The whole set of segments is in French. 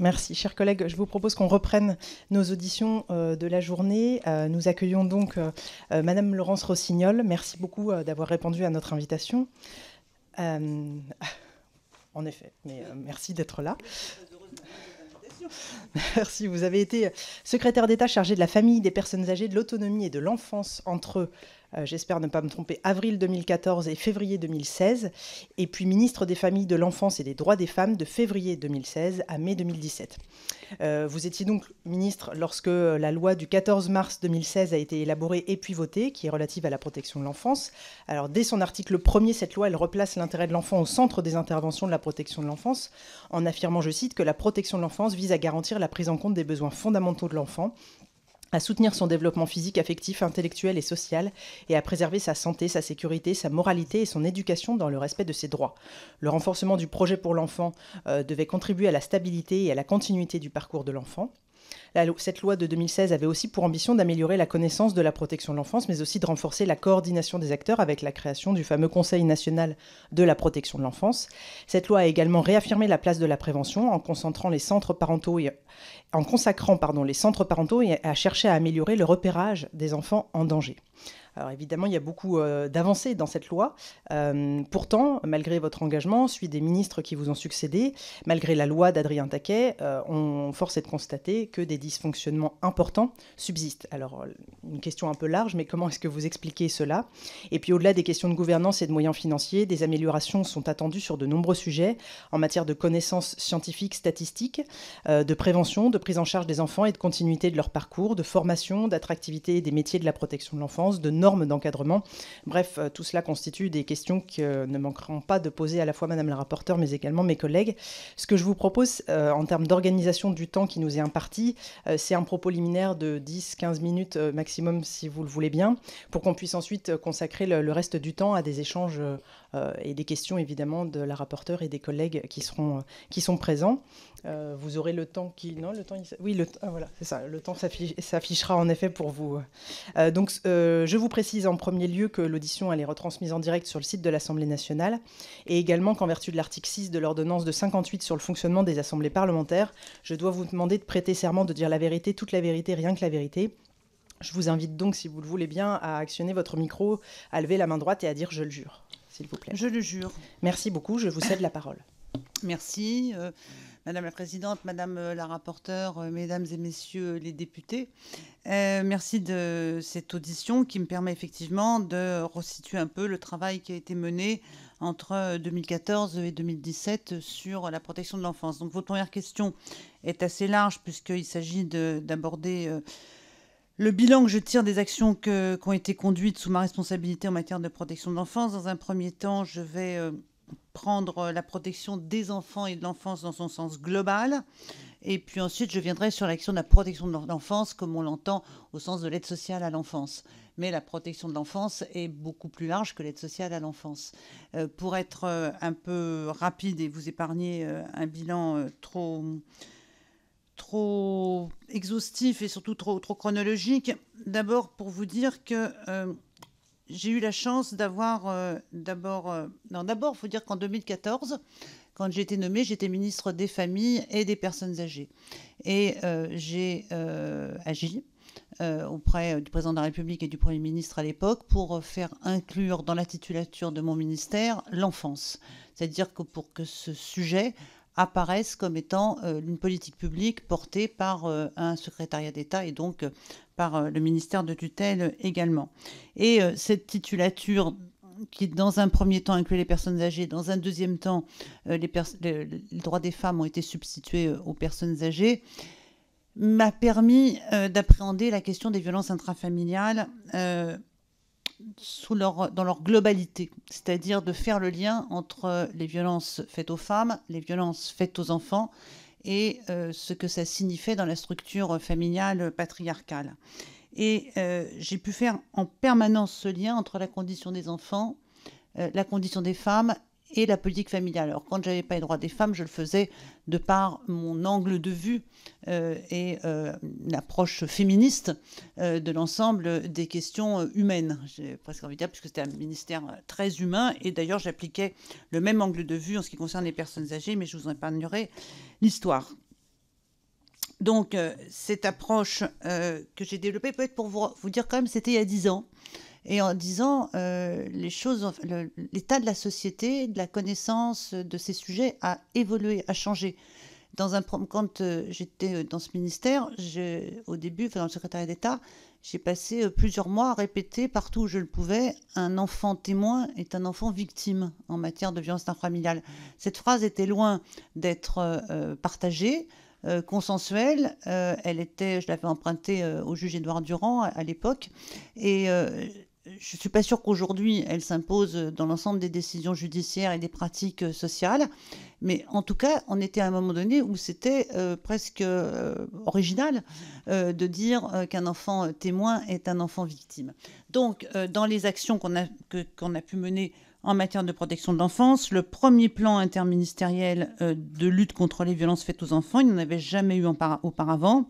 Merci, chers collègues. Je vous propose qu'on reprenne nos auditions de la journée. Nous accueillons donc Madame Laurence Rossignol. Merci beaucoup d'avoir répondu à notre invitation. En effet, mais merci d'être là. Merci. Vous avez été secrétaire d'État chargé de la famille, des personnes âgées, de l'autonomie et de l'enfance entre, j'espère ne pas me tromper, avril 2014 et février 2016, et puis ministre des Familles, de l'Enfance et des Droits des Femmes de février 2016 à mai 2017. Vous étiez donc ministre lorsque la loi du 14 mars 2016 a été élaborée et puis votée, qui est relative à la protection de l'enfance. Alors, dès son article 1er, cette loi, elle replace l'intérêt de l'enfant au centre des interventions de la protection de l'enfance, en affirmant, je cite, que la protection de l'enfance vise à garantir la prise en compte des besoins fondamentaux de l'enfant, à soutenir son développement physique, affectif, intellectuel et social, et à préserver sa santé, sa sécurité, sa moralité et son éducation dans le respect de ses droits. Le renforcement du projet pour l'enfant devait contribuer à la stabilité et à la continuité du parcours de l'enfant. Cette loi de 2016 avait aussi pour ambition d'améliorer la connaissance de la protection de l'enfance, mais aussi de renforcer la coordination des acteurs avec la création du fameux Conseil national de la protection de l'enfance. Cette loi a également réaffirmé la place de la prévention en consacrant les centres parentaux et à chercher à améliorer le repérage des enfants en danger. Alors évidemment, il y a beaucoup d'avancées dans cette loi. Pourtant, malgré votre engagement, celui des ministres qui vous ont succédé, malgré la loi d'Adrien Taquet, on force est de constater que des dysfonctionnements importants subsistent. Alors, une question un peu large, mais comment est-ce que vous expliquez cela? Et puis, au-delà des questions de gouvernance et de moyens financiers, des améliorations sont attendues sur de nombreux sujets en matière de connaissances scientifiques, statistiques, de prévention, de prise en charge des enfants et de continuité de leur parcours, de formation, d'attractivité des métiers de la protection de l'enfance, de normes d'encadrement. Bref, tout cela constitue des questions que ne manqueront pas de poser à la fois Madame la rapporteure, mais également mes collègues. Ce que je vous propose, en termes d'organisation du temps qui nous est imparti, c'est un propos liminaire de 10-15 minutes maximum, si vous le voulez bien, pour qu'on puisse ensuite consacrer le reste du temps à des échanges et des questions, évidemment, de la rapporteure et des collègues qui sont présents. Vous aurez le temps qui... Non, le temps... Oui, voilà, c'est ça. Le temps s'affichera en effet pour vous. Donc, je vous précise en premier lieu que l'audition elle est retransmise en direct sur le site de l'Assemblée nationale et également qu'en vertu de l'article 6 de l'ordonnance de 58 sur le fonctionnement des assemblées parlementaires, je dois vous demander de prêter serment de dire la vérité, toute la vérité, rien que la vérité. Je vous invite donc, si vous le voulez bien, à actionner votre micro, à lever la main droite et à dire « je le jure », s'il vous plaît. Je le jure. Merci beaucoup, je vous cède la parole. Merci. Madame la Présidente, Madame la rapporteure, Mesdames et Messieurs les députés, merci de cette audition qui me permet effectivement de resituer un peu le travail qui a été mené entre 2014 et 2017 sur la protection de l'enfance. Donc votre première question est assez large puisqu'il s'agit d'aborder le bilan que je tire des actions qui ont été conduites sous ma responsabilité en matière de protection de l'enfance. Dans un premier temps, je vais prendre la protection des enfants et de l'enfance dans son sens global. Et puis ensuite, je viendrai sur l'action de la protection de l'enfance comme on l'entend au sens de l'aide sociale à l'enfance. Mais la protection de l'enfance est beaucoup plus large que l'aide sociale à l'enfance. Pour être un peu rapide et vous épargner un bilan trop exhaustif et surtout trop chronologique, d'abord pour vous dire que j'ai eu la chance d'avoir d'abord, il faut dire qu'en 2014, quand j'ai été nommée, j'étais ministre des Familles et des Personnes âgées. Et j'ai agi auprès du président de la République et du Premier ministre à l'époque pour faire inclure dans la titulature de mon ministère l'enfance. C'est-à-dire que pour que ce sujet apparaissent comme étant une politique publique portée par un secrétariat d'État et donc par le ministère de tutelle également. Et cette titulature qui, dans un premier temps, inclut les personnes âgées, dans un deuxième temps, les droits des femmes ont été substitués aux personnes âgées, m'a permis d'appréhender la question des violences intrafamiliales dans leur globalité, c'est-à-dire de faire le lien entre les violences faites aux femmes, les violences faites aux enfants et ce que ça signifiait dans la structure familiale patriarcale. Et j'ai pu faire en permanence ce lien entre la condition des enfants, la condition des femmes et la politique familiale. Alors, quand j'avais pas les droits des femmes, je le faisais de par mon angle de vue et l'approche féministe de l'ensemble des questions humaines. J'ai presque envie de dire, puisque c'était un ministère très humain. Et d'ailleurs, j'appliquais le même angle de vue en ce qui concerne les personnes âgées, mais je vous en épargnerai l'histoire. Donc, cette approche que j'ai développée, peut-être pour vous dire quand même, c'était il y a 10 ans. Et en 10 ans, les choses, l'état de la société, de la connaissance de ces sujets a évolué, a changé. Quand j'étais dans ce ministère, au début, dans le secrétariat d'État, j'ai passé plusieurs mois à répéter partout où je le pouvais: un enfant témoin est un enfant victime en matière de violence intrafamiliale. Cette phrase était loin d'être partagée, consensuelle. Je l'avais empruntée au juge Édouard Durand à l'époque. Et je ne suis pas sûre qu'aujourd'hui, elle s'impose dans l'ensemble des décisions judiciaires et des pratiques sociales. Mais en tout cas, on était à un moment donné où c'était presque original de dire qu'un enfant témoin est un enfant victime. Donc, dans les actions qu'on a pu mener en matière de protection de l'enfance, le premier plan interministériel de lutte contre les violences faites aux enfants, il n'y en avait jamais eu auparavant.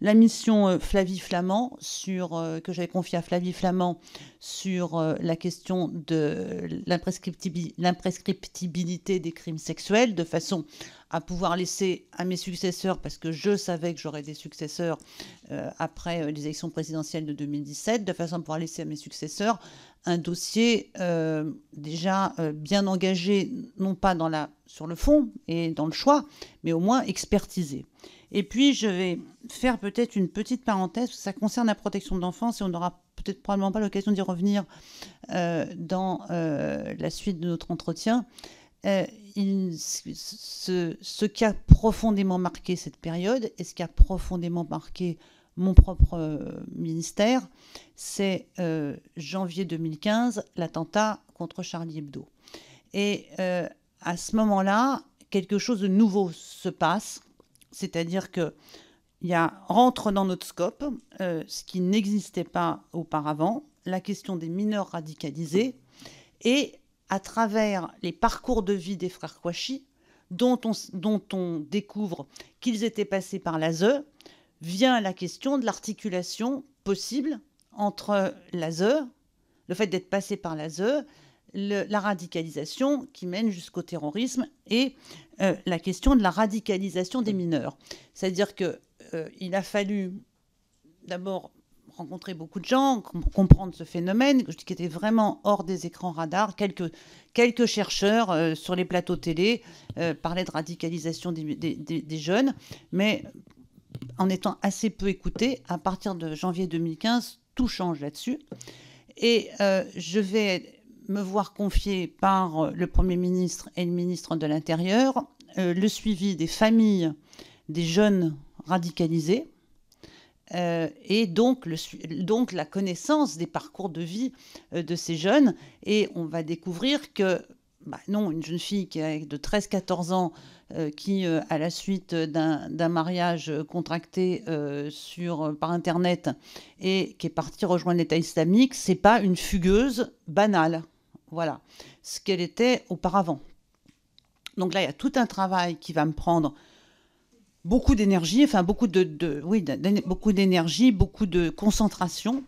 La mission Flavie Flament, que j'avais confiée à Flavie Flament sur la question de l'imprescriptibilité des crimes sexuels, de façon à pouvoir laisser à mes successeurs, parce que je savais que j'aurais des successeurs après les élections présidentielles de 2017, de façon à pouvoir laisser à mes successeurs un dossier déjà bien engagé, non pas sur le fond et dans le choix, mais au moins expertisé. Et puis, je vais faire peut-être une petite parenthèse, parce que ça concerne la protection de l'enfance, et on n'aura peut-être probablement pas l'occasion d'y revenir dans la suite de notre entretien. Ce qui a profondément marqué cette période, et ce qui a profondément marqué mon propre ministère, c'est janvier 2015, l'attentat contre Charlie Hebdo. Et à ce moment-là, quelque chose de nouveau se passe. C'est-à-dire qu'il rentre dans notre scope, ce qui n'existait pas auparavant, la question des mineurs radicalisés, et à travers les parcours de vie des frères Kouachi, dont on découvre qu'ils étaient passés par l'ASE, vient la question de l'articulation possible entre l'ASE, le fait d'être passé par l'ASE, la radicalisation qui mène jusqu'au terrorisme, et la question de la radicalisation des mineurs. C'est-à-dire qu'il a fallu d'abord rencontrer beaucoup de gens, comprendre ce phénomène qui était vraiment hors des écrans radars. Quelques chercheurs sur les plateaux télé parlaient de radicalisation des jeunes, mais en étant assez peu écoutés, à partir de janvier 2015, tout change là-dessus. Et je vais me voir confier par le Premier ministre et le ministre de l'Intérieur le suivi des familles des jeunes radicalisés et donc la connaissance des parcours de vie de ces jeunes. Et on va découvrir que, une jeune fille qui a de 13-14 ans qui, à la suite d'un mariage contracté par Internet et qui est partie rejoindre l'État islamique, c'est pas une fugueuse banale. Voilà ce qu'elle était auparavant. Donc là, il y a tout un travail qui va me prendre beaucoup d'énergie, beaucoup d'énergie, beaucoup de concentration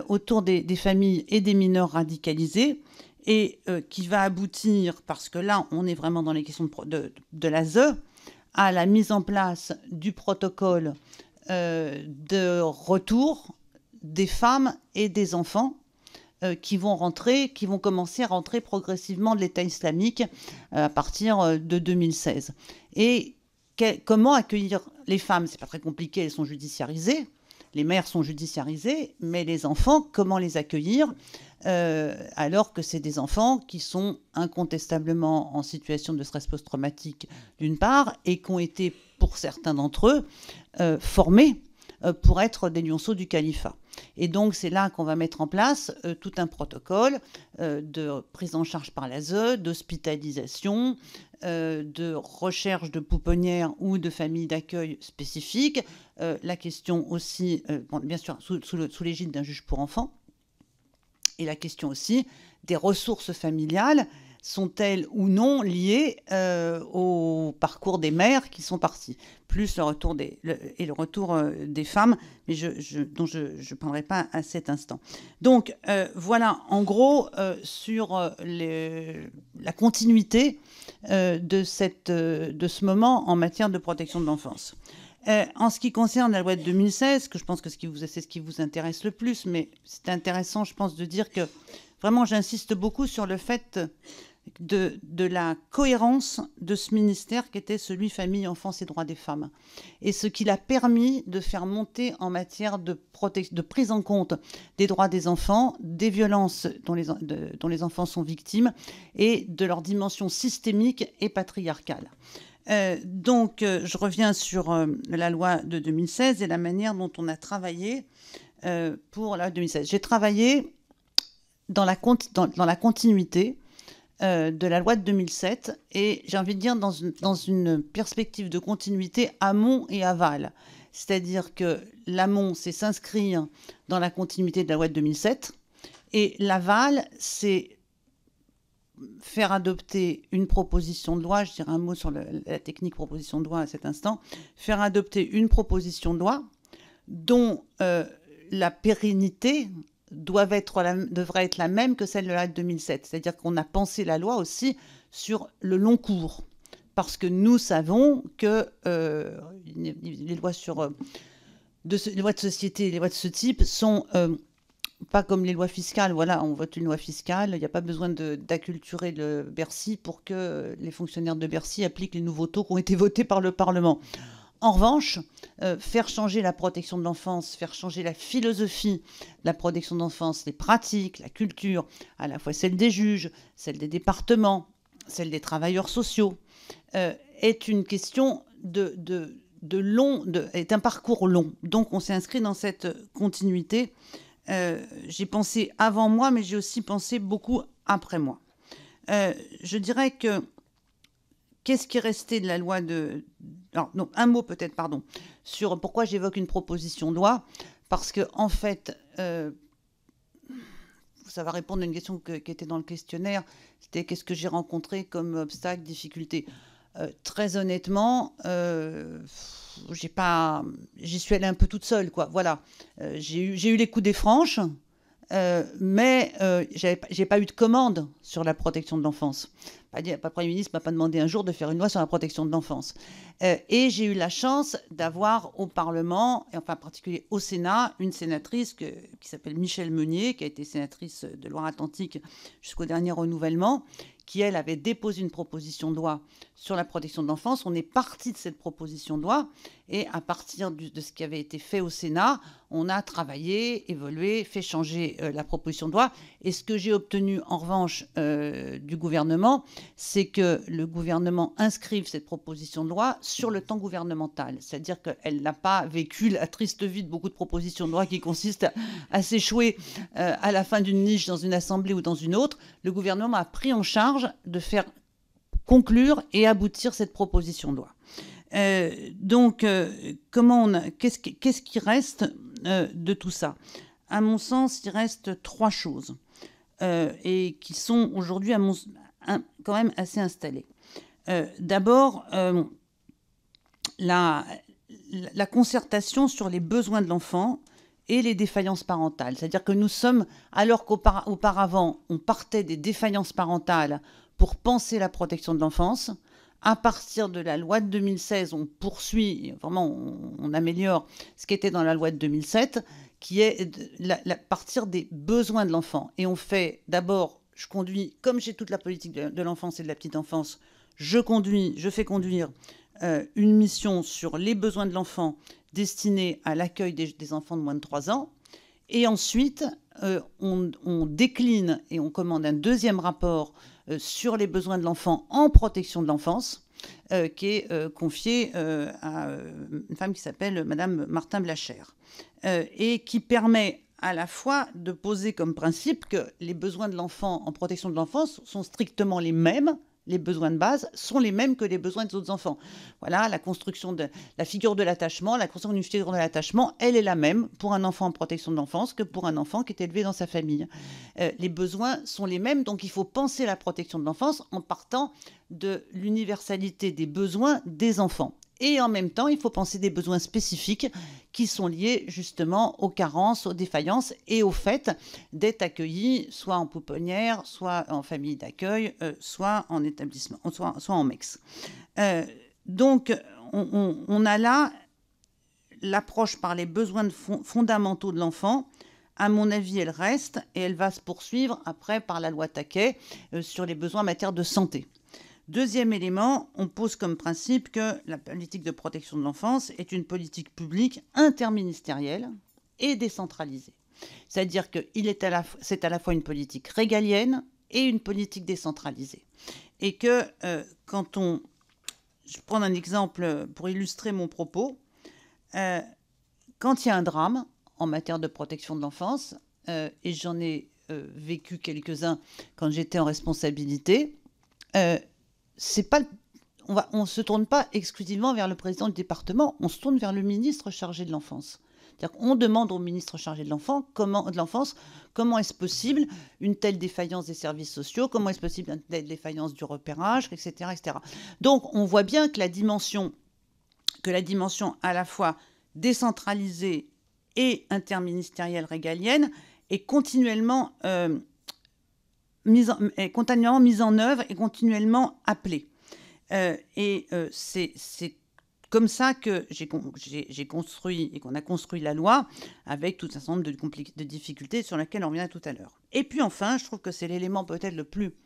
autour des familles et des mineurs radicalisés, et qui va aboutir, parce que là, on est vraiment dans les questions de l'ASE, à la mise en place du protocole de retour des femmes et des enfants qui vont commencer à rentrer progressivement de l'État islamique à partir de 2016. Et comment accueillir les femmes? C'est pas très compliqué, elles sont judiciarisées, les mères sont judiciarisées, mais les enfants, comment les accueillir alors que c'est des enfants qui sont incontestablement en situation de stress post-traumatique d'une part, et qui ont été, pour certains d'entre eux, formés pour être des lionceaux du califat. Et donc, c'est là qu'on va mettre en place tout un protocole de prise en charge par l'ASE, d'hospitalisation, de recherche de pouponnières ou de familles d'accueil spécifiques. La question aussi, bien sûr, sous l'égide d'un juge pour enfants. Et la question aussi des ressources familiales. Sont-elles ou non liées au parcours des mères qui sont parties, plus le retour des femmes, mais dont je ne parlerai pas à cet instant. Donc, voilà, en gros, sur la continuité de ce moment en matière de protection de l'enfance. En ce qui concerne la loi de 2016, que je pense que c'est ce qui vous intéresse le plus, mais c'est intéressant, je pense, de dire que vraiment j'insiste beaucoup sur le fait de la cohérence de ce ministère qui était celui Famille, Enfance et Droits des femmes. Et ce qui l'a permis de faire monter en matière de prise en compte des droits des enfants, des violences dont les enfants sont victimes et de leur dimension systémique et patriarcale. Donc, je reviens sur la loi de 2016 et la manière dont on a travaillé pour la loi de 2016. J'ai travaillé dans la continuité de la loi de 2007 et j'ai envie de dire dans une perspective de continuité amont et aval. C'est-à-dire que l'amont, c'est s'inscrire dans la continuité de la loi de 2007 et l'aval, c'est faire adopter une proposition de loi, je dirais un mot sur la technique proposition de loi à cet instant, faire adopter une proposition de loi dont la pérennité devrait être la même que celle de la loi de 2007. C'est-à-dire qu'on a pensé la loi aussi sur le long cours. Parce que nous savons que les lois les lois de société, les lois de ce type sont pas comme les lois fiscales. Voilà, on vote une loi fiscale, il n'y a pas besoin d'acculturer le Bercy pour que les fonctionnaires de Bercy appliquent les nouveaux taux qui ont été votés par le Parlement. En revanche, faire changer la protection de l'enfance, faire changer la philosophie de la protection de l'enfance, les pratiques, la culture, à la fois celle des juges, celle des départements, celle des travailleurs sociaux, est une question est un parcours long. Donc on s'est inscrit dans cette continuité. J'ai pensé avant moi, mais j'ai aussi pensé beaucoup après moi. Je dirais que qu'est-ce qui est resté de la loi de... Alors, non, un mot peut-être, pardon, sur pourquoi j'évoque une proposition de loi. Parce que, en fait, ça va répondre à une question qui était dans le questionnaire. C'était qu'est-ce que j'ai rencontré comme obstacle, difficulté. Très honnêtement, j'y suis allée un peu toute seule, quoi. Voilà. J'ai eu les coups des franches. Mais j'ai pas eu de commande sur la protection de l'enfance. Le Premier ministre m'a pas demandé un jour de faire une loi sur la protection de l'enfance. Et j'ai eu la chance d'avoir au Parlement, et enfin en particulier au Sénat, une sénatrice qui s'appelle Michèle Meunier, qui a été sénatrice de Loire-Atlantique jusqu'au dernier renouvellement, qui, elle, avait déposé une proposition de loi sur la protection de l'enfance. On est parti de cette proposition de loi et à partir de ce qui avait été fait au Sénat, on a travaillé, évolué, fait changer la proposition de loi. Et ce que j'ai obtenu, en revanche, du gouvernement, c'est que le gouvernement inscrive cette proposition de loi sur le temps gouvernemental. C'est-à-dire qu'elle n'a pas vécu la triste vie de beaucoup de propositions de loi qui consistent à s'échouer à la fin d'une niche dans une assemblée ou dans une autre. Le gouvernement a pris en charge de faire conclure et aboutir cette proposition de loi. Donc, qu'est-ce qui reste de tout ça? À mon sens, il reste trois choses et qui sont aujourd'hui quand même assez installées. D'abord, la concertation sur les besoins de l'enfant et les défaillances parentales. C'est-à-dire que nous sommes, alors qu'auparavant, on partait des défaillances parentales pour penser la protection de l'enfance, à partir de la loi de 2016, on poursuit, vraiment on améliore ce qui était dans la loi de 2007, qui est partir des besoins de l'enfant. Et on fait d'abord, je conduis, comme j'ai toute la politique de l'enfance et de la petite enfance, je fais conduire une mission sur les besoins de l'enfant destinée à l'accueil des enfants de moins de 3 ans. Et ensuite, on décline et on commande un deuxième rapport sur les besoins de l'enfant en protection de l'enfance, qui est confié à une femme qui s'appelle Madame Martin Blacher, et qui permet à la fois de poser comme principe que les besoins de l'enfant en protection de l'enfance sont strictement les mêmes. Les besoins de base sont les mêmes que les besoins des autres enfants. Voilà, la construction de la figure de l'attachement, la construction d'une figure de l'attachement, elle est la même pour un enfant en protection de l'enfance que pour un enfant qui est élevé dans sa famille. Les besoins sont les mêmes, donc il faut penser la protection de l'enfance en partant de l'universalité des besoins des enfants. Et en même temps, il faut penser des besoins spécifiques qui sont liés justement aux carences, aux défaillances et au fait d'être accueillis soit en pouponnière, soit en famille d'accueil, soit en établissement, soit en MEX. Donc, on a là l'approche par les besoins fondamentaux de l'enfant, à mon avis, elle reste et elle va se poursuivre après par la loi Taquet sur les besoins en matière de santé. Deuxième élément, on pose comme principe que la politique de protection de l'enfance est une politique publique interministérielle et décentralisée. C'est-à-dire que c'est à la fois une politique régalienne et une politique décentralisée. Et que je prends un exemple pour illustrer mon propos, quand il y a un drame en matière de protection de l'enfance, et j'en ai vécu quelques-uns quand j'étais en responsabilité, on ne se tourne pas exclusivement vers le président du département, on se tourne vers le ministre chargé de l'enfance. C'est-à-dire qu'on demande au ministre chargé de l'enfance comment est-ce possible une telle défaillance des services sociaux, comment est-ce possible une telle défaillance du repérage, etc., etc. Donc on voit bien que la dimension à la fois décentralisée et interministérielle régalienne est continuellement mise en œuvre et continuellement appelée. C'est comme ça que j'ai construit et qu'on a construit la loi, avec tout un certain nombre de difficultés sur lesquelles on revient tout à l'heure. Et puis enfin, je trouve que c'est l'élément peut-être le plus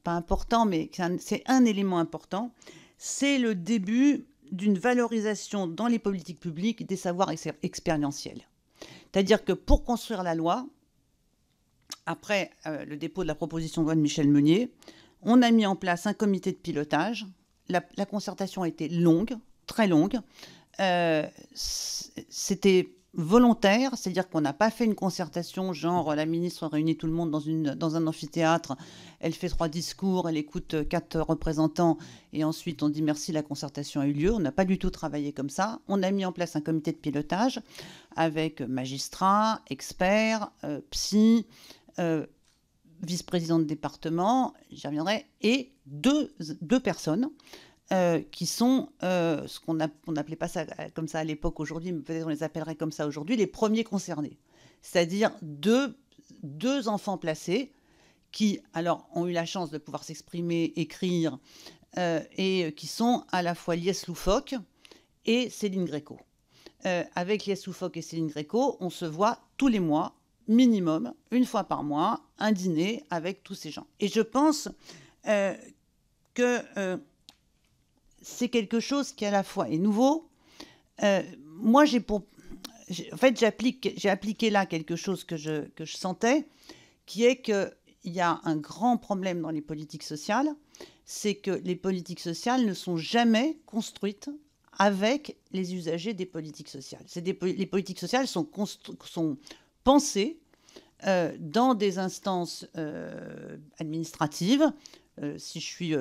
pas important, mais c'est un élément important, c'est le début d'une valorisation dans les politiques publiques des savoirs expérientiels. C'est-à-dire que pour construire la loi, après le dépôt de la proposition de loi de Michel Meunier, on a mis en place un comité de pilotage. La concertation a été longue, très longue. C'était volontaire, c'est-à-dire qu'on n'a pas fait une concertation genre la ministre réunit tout le monde dans un amphithéâtre, elle fait 3 discours, elle écoute 4 représentants et ensuite on dit merci, la concertation a eu lieu. On n'a pas du tout travaillé comme ça. On a mis en place un comité de pilotage avec magistrats, experts, psy, vice-président de département, j'y reviendrai, et deux personnes qui sont ce qu'on n'appelait pas ça comme ça à l'époque, aujourd'hui, mais peut-être on les appellerait comme ça aujourd'hui, les premiers concernés. C'est-à-dire deux enfants placés qui, alors, ont eu la chance de pouvoir s'exprimer, écrire, et qui sont à la fois Lies Loufoque et Céline Gréco. Avec Lies Loufoque et Céline Gréco, on se voit tous les mois, minimum, une fois par mois, un dîner avec tous ces gens. Et je pense que c'est quelque chose qui à la fois est nouveau. Moi, j'ai appliqué là quelque chose que je sentais, qui est qu'il y a un grand problème dans les politiques sociales, c'est que les politiques sociales ne sont jamais construites avec les usagers des politiques sociales. Les politiques sociales sont pensées dans des instances administratives, si je suis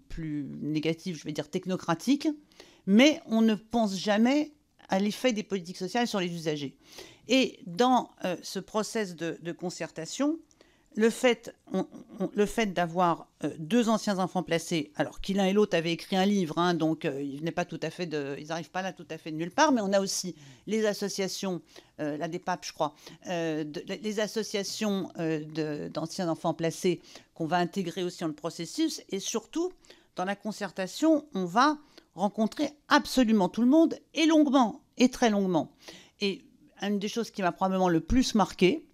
plus négative, je vais dire technocratique, mais on ne pense jamais à l'effet des politiques sociales sur les usagers. Et dans ce process de concertation, le fait d'avoir 2 anciens enfants placés, alors qui l'un et l'autre avaient écrit un livre, hein, donc ils n'arrivent pas là tout à fait de nulle part, mais on a aussi les associations, la DEPAP je crois, les associations d'anciens enfants placés qu'on va intégrer aussi dans le processus, et surtout, dans la concertation, on va rencontrer absolument tout le monde, et longuement, et très longuement. Et une des choses qui m'a probablement le plus marqué,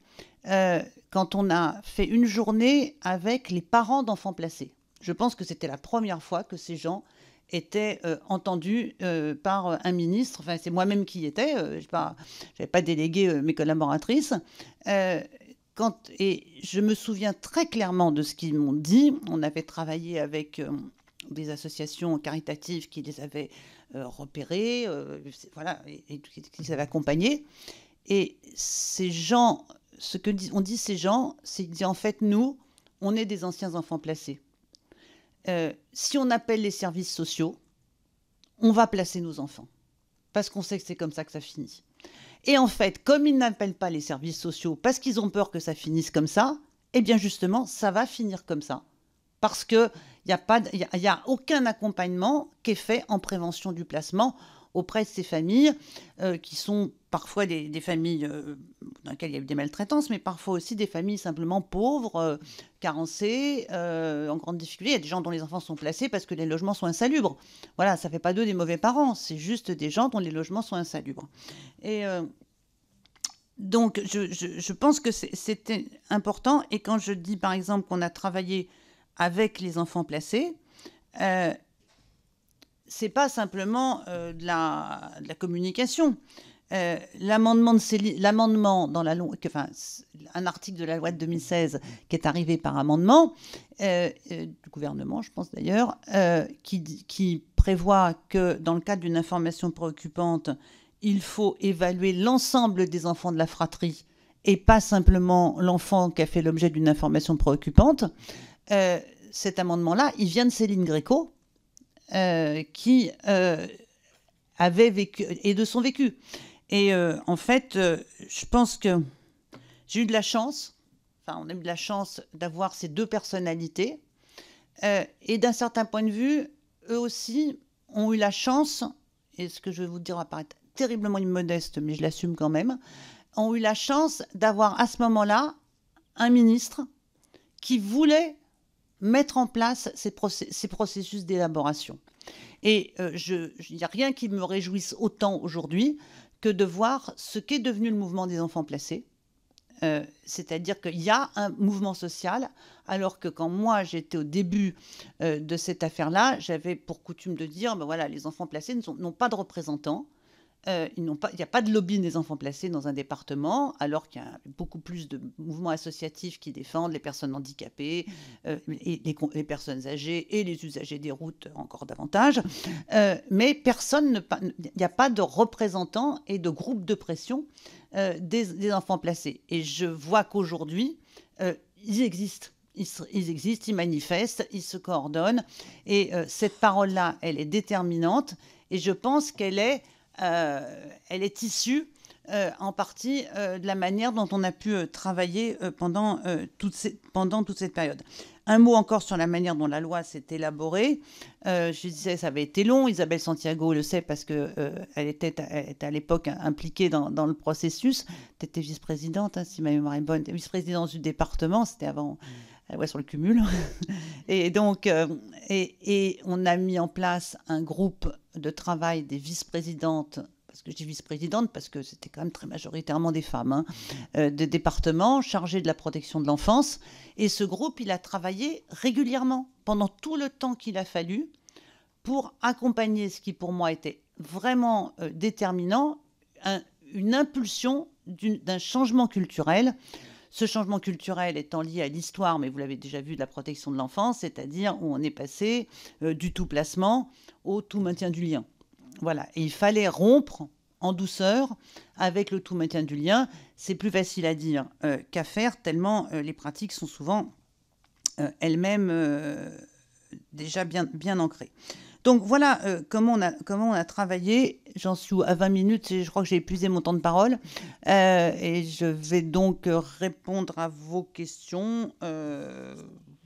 quand on a fait une journée avec les parents d'enfants placés. Je pense que c'était la première fois que ces gens étaient entendus par un ministre. Enfin, c'est moi-même qui y étais. Je n'avais pas délégué mes collaboratrices. Et je me souviens très clairement de ce qu'ils m'ont dit. On avait travaillé avec des associations caritatives qui les avaient repérés, voilà, et qui les avaient accompagnés. Et ces gens... Ce que on dit ces gens, c'est qu'en fait, nous, on est des anciens enfants placés. Si on appelle les services sociaux, on va placer nos enfants. Parce qu'on sait que c'est comme ça que ça finit. Et en fait, comme ils n'appellent pas les services sociaux, parce qu'ils ont peur que ça finisse comme ça, eh bien justement, ça va finir comme ça. Parce qu'il n'y a aucun accompagnement qui est fait en prévention du placement auprès de ces familles qui sont parfois des familles dans lesquelles il y a eu des maltraitances, mais parfois aussi des familles simplement pauvres, carencées, en grande difficulté. Il y a des gens dont les enfants sont placés parce que les logements sont insalubres. Voilà, ça ne fait pas d'eux des mauvais parents, c'est juste des gens dont les logements sont insalubres. Et donc, je pense que c'était important. Et quand je dis, par exemple, qu'on a travaillé avec les enfants placés, c'est pas simplement de la communication. L'amendement dans la loi, enfin, un article de la loi de 2016 qui est arrivé par amendement du gouvernement, je pense d'ailleurs, qui prévoit que dans le cadre d'une information préoccupante, il faut évaluer l'ensemble des enfants de la fratrie et pas simplement l'enfant qui a fait l'objet d'une information préoccupante. Cet amendement-là, il vient de Céline Gréco, qui avait vécu, et de son vécu. Et en fait, je pense que j'ai eu de la chance, enfin, on a eu de la chance d'avoir ces deux personnalités. Et d'un certain point de vue, eux aussi ont eu la chance, et ce que je vais vous dire va paraître terriblement immodeste, mais je l'assume quand même, ont eu la chance d'avoir à ce moment-là un ministre qui voulait mettre en place ces processus d'élaboration. Et il n'y a rien qui me réjouisse autant aujourd'hui que de voir ce qu'est devenu le mouvement des enfants placés. C'est-à-dire qu'il y a un mouvement social, alors que quand moi j'étais au début de cette affaire-là, j'avais pour coutume de dire, ben voilà, les enfants placés n'ont pas de représentants. Il n'y a pas de lobby des enfants placés dans un département, alors qu'il y a beaucoup plus de mouvements associatifs qui défendent les personnes handicapées, et les personnes âgées et les usagers des routes encore davantage. Mais il n'y a pas de représentants et de groupes de pression des enfants placés. Et je vois qu'aujourd'hui, ils existent. Ils existent, ils manifestent, ils se coordonnent. Et cette parole-là, elle est déterminante. Et je pense qu'elle est issue en partie de la manière dont on a pu travailler pendant toute cette période. Un mot encore sur la manière dont la loi s'est élaborée. Je disais, ça avait été long. Isabelle Santiago le sait parce qu'elle était à l'époque impliquée dans le processus. Elle était vice-présidente, hein, si ma mémoire est bonne. Vice-présidente du département, c'était avant... Ouais, sur le cumul. Et donc, et on a mis en place un groupe de travail des vice-présidentes, parce que je dis vice-présidente, parce que c'était quand même très majoritairement des femmes, hein, des départements chargés de la protection de l'enfance. Et ce groupe, il a travaillé régulièrement, pendant tout le temps qu'il a fallu, pour accompagner ce qui, pour moi, était vraiment déterminant, une impulsion d'un changement culturel. Ce changement culturel étant lié à l'histoire, mais vous l'avez déjà vu, de la protection de l'enfance, c'est-à-dire où on est passé du tout placement au tout maintien du lien. Voilà. Et il fallait rompre en douceur avec le tout maintien du lien. C'est plus facile à dire qu'à faire, tellement les pratiques sont souvent elles-mêmes déjà bien ancrées. Donc voilà comment on a travaillé. J'en suis à 20 minutes et je crois que j'ai épuisé mon temps de parole. Et je vais donc répondre à vos questions.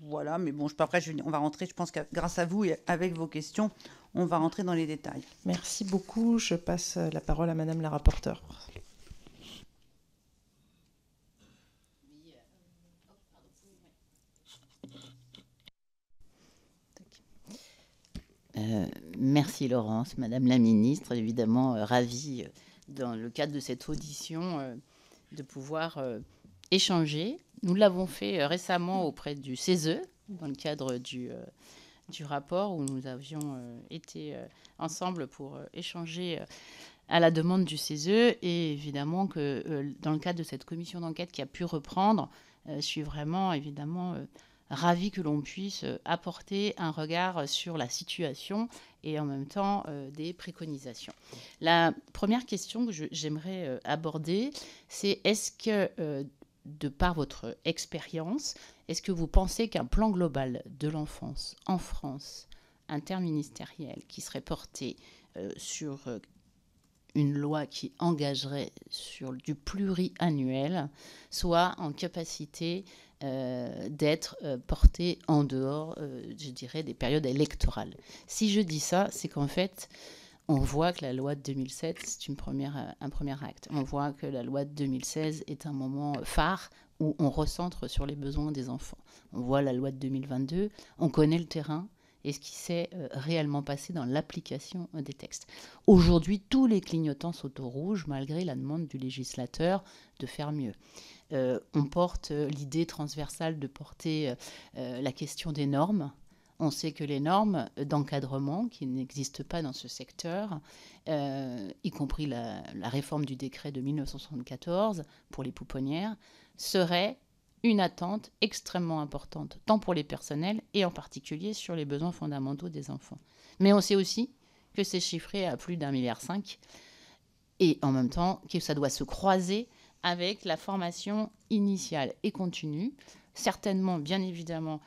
Voilà, mais bon, après, on va rentrer, je pense que grâce à vous et avec vos questions, on va rentrer dans les détails. Merci beaucoup. Je passe la parole à Madame la rapporteure. Merci Laurence, Madame la Ministre, évidemment ravie dans le cadre de cette audition de pouvoir échanger. Nous l'avons fait récemment auprès du CESE, dans le cadre du rapport où nous avions été ensemble pour échanger à la demande du CESE, et évidemment que dans le cadre de cette commission d'enquête qui a pu reprendre, je suis vraiment évidemment ravie que l'on puisse apporter un regard sur la situation et en même temps des préconisations. La première question que j'aimerais aborder, c'est est-ce que, de par votre expérience, est-ce que vous pensez qu'un plan global de l'enfance en France, interministériel, qui serait porté sur une loi qui engagerait sur du pluriannuel, soit en capacité d'être porté en dehors, je dirais, des périodes électorales. Si je dis ça, c'est qu'en fait, On voit que la loi de 2007, c'est un premier acte. On voit que la loi de 2016 est un moment phare où on recentre sur les besoins des enfants. On voit la loi de 2022, on connaît le terrain et ce qui s'est réellement passé dans l'application des textes. Aujourd'hui, tous les clignotants sont au rouge, malgré la demande du législateur de faire mieux. On porte l'idée transversale de porter la question des normes. On sait que les normes d'encadrement qui n'existent pas dans ce secteur, y compris la réforme du décret de 1974 pour les pouponnières, seraient une attente extrêmement importante, tant pour les personnels et en particulier sur les besoins fondamentaux des enfants. Mais on sait aussi que c'est chiffré à plus d'1,5 milliard et en même temps que ça doit se croiser avec la formation initiale et continue, certainement, bien évidemment,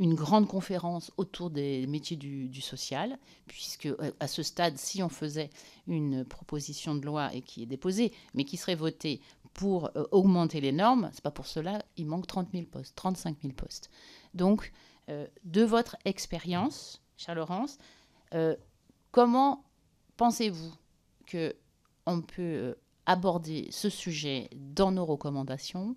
une grande conférence autour des métiers du social, puisque à ce stade, si on faisait une proposition de loi et qui est déposée, mais qui serait votée pour augmenter les normes, c'est pas pour cela, il manque 30 000 postes, 35 000 postes. Donc, de votre expérience, chère Laurence, comment pensez-vous qu'on peut aborder ce sujet dans nos recommandations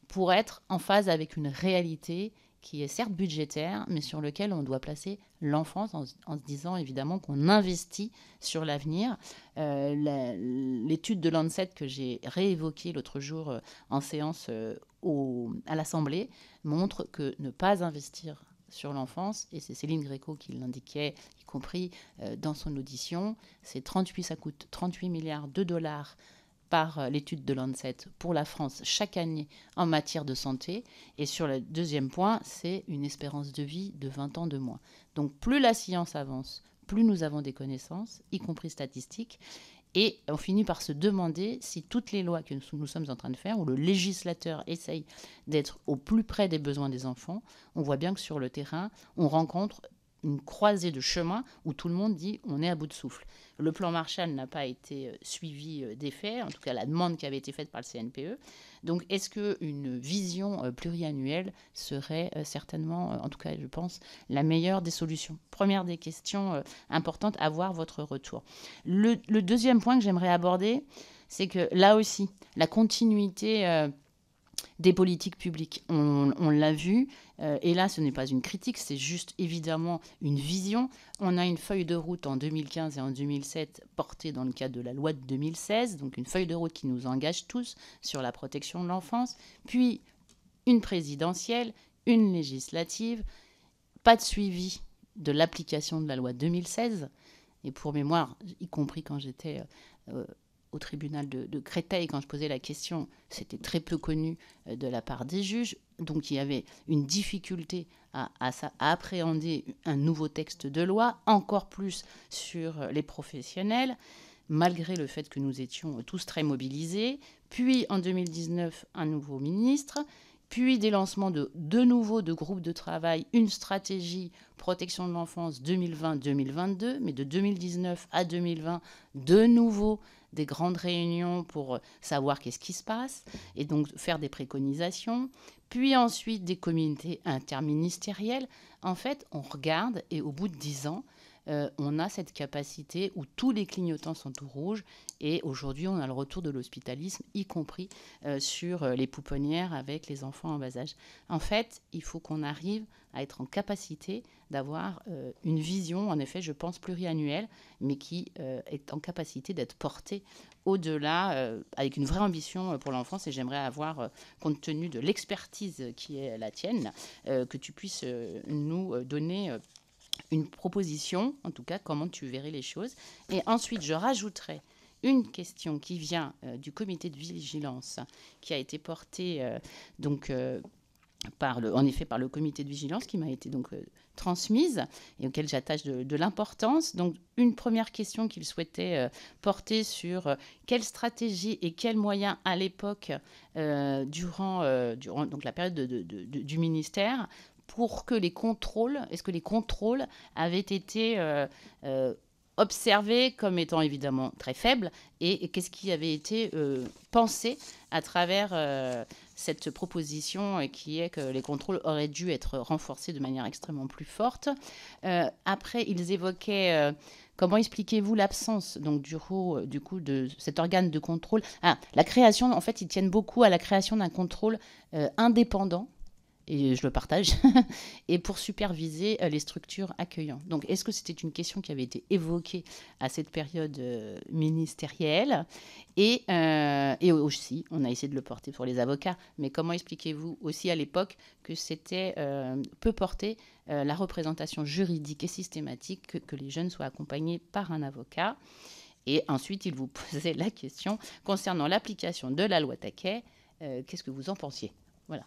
pour être en phase avec une réalité qui est certes budgétaire, mais sur lequel on doit placer l'enfance en se disant évidemment qu'on investit sur l'avenir. L'étude de Lancet que j'ai réévoquée l'autre jour en séance à l'Assemblée montre que ne pas investir sur l'enfance, et c'est Céline Gréco qui l'indiquait, y compris dans son audition, ça coûte 38 milliards de dollars par l'étude de Lancet pour la France chaque année en matière de santé. Et sur le deuxième point, c'est une espérance de vie de 20 ans de moins. Donc plus la science avance, plus nous avons des connaissances, y compris statistiques, et on finit par se demander si toutes les lois que nous sommes en train de faire, où le législateur essaye d'être au plus près des besoins des enfants, on voit bien que sur le terrain, on rencontre une croisée de chemins où tout le monde dit on est à bout de souffle. Le plan Marshall n'a pas été suivi d'effet, en tout cas la demande qui avait été faite par le CNPE. Donc est-ce qu'une vision pluriannuelle serait certainement, en tout cas je pense, la meilleure des solutions? Première des questions importantes, avoir votre retour. Le deuxième point que j'aimerais aborder, c'est que là aussi, la continuité des politiques publiques. On l'a vu, et là ce n'est pas une critique, c'est juste évidemment une vision. On a une feuille de route en 2015 et en 2007 portée dans le cadre de la loi de 2016, donc une feuille de route qui nous engage tous sur la protection de l'enfance, puis une présidentielle, une législative, pas de suivi de l'application de la loi de 2016, et pour mémoire, y compris quand j'étais au tribunal de Créteil, quand je posais la question, c'était très peu connu de la part des juges. Donc il y avait une difficulté à appréhender un nouveau texte de loi, encore plus sur les professionnels, malgré le fait que nous étions tous très mobilisés. Puis en 2019, un nouveau ministre, puis des lancements de nouveau de groupes de travail, une stratégie protection de l'enfance 2020-2022, mais de 2019 à 2020, de nouveau des grandes réunions pour savoir qu'est-ce qui se passe et donc faire des préconisations, puis ensuite des comités interministériels. En fait, on regarde et au bout de 10 ans, on a cette capacité où tous les clignotants sont au rouge et aujourd'hui, on a le retour de l'hospitalisme, y compris sur les pouponnières avec les enfants en bas âge. En fait, il faut qu'on arrive à être en capacité d'avoir une vision, en effet, je pense, pluriannuelle, mais qui est en capacité d'être portée au-delà, avec une vraie ambition pour l'enfance. Et j'aimerais avoir, compte tenu de l'expertise qui est la tienne, que tu puisses nous donner une proposition, en tout cas, comment tu verrais les choses. Et ensuite, je rajouterai une question qui vient du comité de vigilance, qui a été portée par le comité de vigilance, qui m'a été donc transmise et auquel j'attache de l'importance. Donc, une première question qu'il souhaitait porter sur quelle stratégie et quels moyens à l'époque, durant donc la période du ministère, pour que les contrôles, est-ce que les contrôles avaient été observés comme étant évidemment très faibles et qu'est-ce qui avait été pensé à travers cette proposition qui est que les contrôles auraient dû être renforcés de manière extrêmement plus forte. Après, ils évoquaient comment expliquez-vous l'absence donc du coup de cet organe de contrôle? La création, en fait, ils tiennent beaucoup à la création d'un contrôle indépendant, et je le partage, et pour superviser les structures accueillantes. Donc, est-ce que c'était une question qui avait été évoquée à cette période ministérielle et aussi, on a essayé de le porter pour les avocats, mais comment expliquez-vous aussi à l'époque que c'était peu porté la représentation juridique et systématique que les jeunes soient accompagnés par un avocat? Et ensuite, il vous posait la question concernant l'application de la loi Taquet. Qu'est-ce que vous en pensiez? Voilà.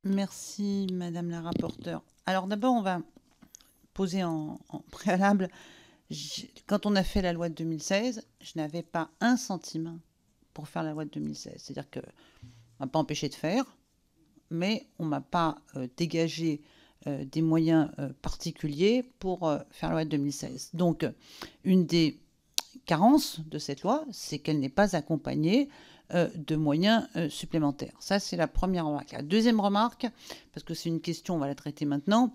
Merci, Madame la rapporteure. Alors d'abord, on va poser en préalable. Quand on a fait la loi de 2016, je n'avais pas un centime pour faire la loi de 2016. C'est-à-dire qu'on ne m'a pas empêché de faire, mais on ne m'a pas dégagé des moyens particuliers pour faire la loi de 2016. Donc, une des carences de cette loi, c'est qu'elle n'est pas accompagnée de moyens supplémentaires. Ça, c'est la première remarque. La deuxième remarque, parce que c'est une question, on va la traiter maintenant,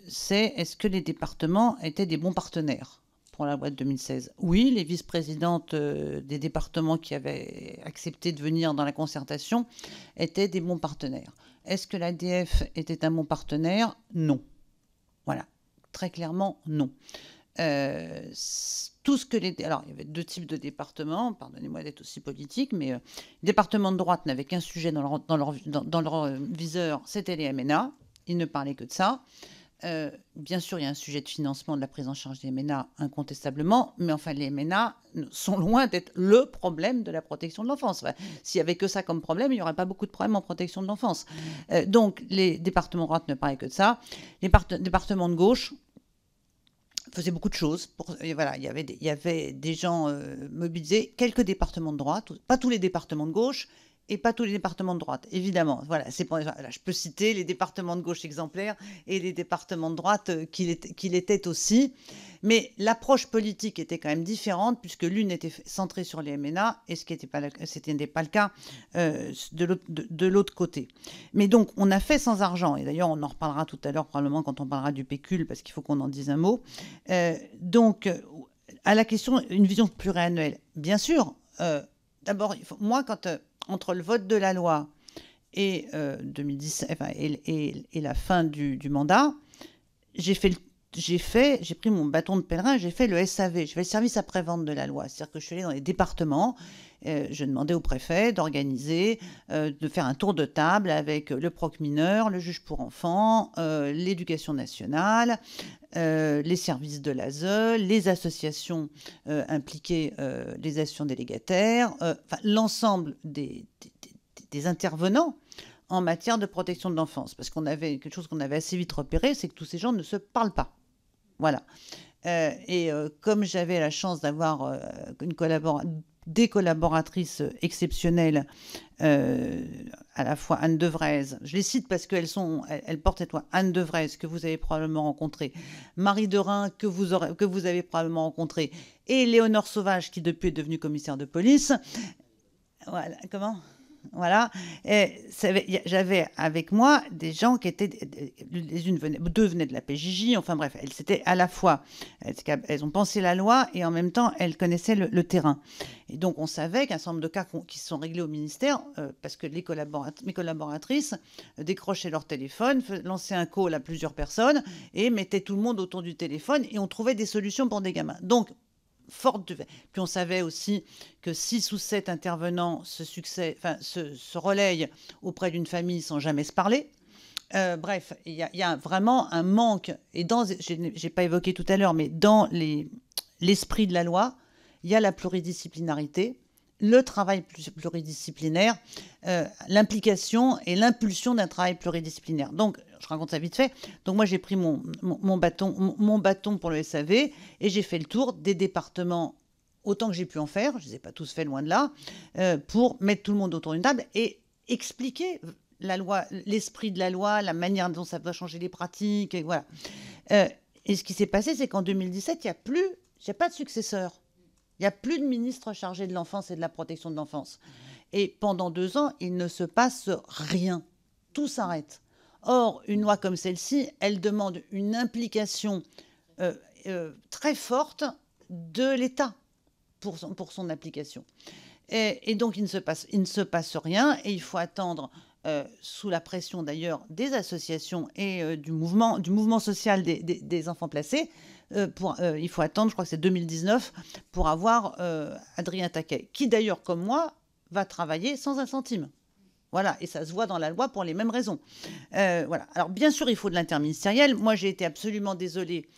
c'est est-ce que les départements étaient des bons partenaires pour la loi de 2016? Oui, les vice-présidentes des départements qui avaient accepté de venir dans la concertation étaient des bons partenaires. Est-ce que l'ADF était un bon partenaire? Non. Voilà. Très clairement, non. Tout ce que alors, il y avait deux types de départements, pardonnez-moi d'être aussi politique, mais les départements de droite n'avaient qu'un sujet dans leur viseur, c'était les MNA. Ils ne parlaient que de ça. Bien sûr, il y a un sujet de financement de la prise en charge des MNA, incontestablement, mais enfin, les MNA sont loin d'être le problème de la protection de l'enfance. Enfin, s'il n'y avait que ça comme problème, il n'y aurait pas beaucoup de problèmes en protection de l'enfance. Donc, les départements de droite ne parlaient que de ça. Les départements de gauche faisait beaucoup de choses. Voilà, il y avait des gens mobilisés, quelques départements de droite, pas tous les départements de gauche et pas tous les départements de droite, évidemment. Voilà, voilà, je peux citer les départements de gauche exemplaires et les départements de droite qu'il était aussi. Mais l'approche politique était quand même différente puisque l'une était centrée sur les MNA et ce qui n'était pas le cas de l'autre côté. Mais donc, on a fait sans argent. Et d'ailleurs, on en reparlera tout à l'heure probablement quand on parlera du pécule parce qu'il faut qu'on en dise un mot. Donc, à la question, une vision pluriannuelle. Bien sûr, d'abord, moi, entre le vote de la loi et 2017, enfin, et la fin du mandat, j'ai pris mon bâton de pèlerin, j'ai fait le SAV, j'ai fait le service après-vente de la loi. C'est-à-dire que je suis allée dans les départements, je demandais au préfet d'organiser, de faire un tour de table avec le proc-mineur, le juge pour enfants, l'éducation nationale, les services de l'ASE, les associations impliquées, les associations délégataires, l'ensemble des intervenants en matière de protection de l'enfance. Parce qu'on avait quelque chose qu'on avait assez vite repéré, c'est que tous ces gens ne se parlent pas. Voilà. Comme j'avais la chance d'avoir des collaboratrices exceptionnelles, à la fois Anne Devraise, je les cite parce qu'elles portent cette loi, Anne Devraise, que vous avez probablement rencontrée, Marie Derain, que vous avez probablement rencontrée, et Léonore Sauvage, qui depuis est devenue commissaire de police. Voilà. Comment ? Voilà. J'avais avec moi des gens qui étaient, deux venaient de la PJJ, enfin bref, elles étaient à la fois, elles ont pensé la loi et en même temps elles connaissaient le terrain. Et donc on savait qu'un certain nombre de cas qui se sont réglés au ministère, parce que mes collaboratrices décrochaient leur téléphone, lançaient un call à plusieurs personnes et mettaient tout le monde autour du téléphone et on trouvait des solutions pour des gamins. Donc, puis on savait aussi que 6 ou 7 intervenants se relayent auprès d'une famille sans jamais se parler. Bref, il y a vraiment un manque. Et j'ai pas évoqué tout à l'heure, mais dans l'esprit de la loi, il y a la pluridisciplinarité, le travail pluridisciplinaire, l'implication et l'impulsion d'un travail pluridisciplinaire. Donc, je raconte ça vite fait. Donc, moi, j'ai pris mon bâton pour le SAV et j'ai fait le tour des départements autant que j'ai pu en faire. Je ne les ai pas tous faits, loin de là, pour mettre tout le monde autour d'une table et expliquer la loi, l'esprit de la loi, la manière dont ça va changer les pratiques. Et voilà. Et ce qui s'est passé, c'est qu'en 2017, il n'y a pas de successeur. Il n'y a plus de ministre chargé de l'enfance et de la protection de l'enfance. Et pendant 2 ans, il ne se passe rien. Tout s'arrête. Or, une loi comme celle-ci, elle demande une implication très forte de l'État pour son application. Et donc, il ne se passe rien, et il faut attendre, sous la pression d'ailleurs des associations et du mouvement social des enfants placés, il faut attendre, je crois que c'est 2019, pour avoir Adrien Taquet, qui d'ailleurs, comme moi, va travailler sans un centime. Voilà, et ça se voit dans la loi pour les mêmes raisons. Voilà. Alors, bien sûr, il faut de l'interministériel. Moi, j'ai été absolument désolée,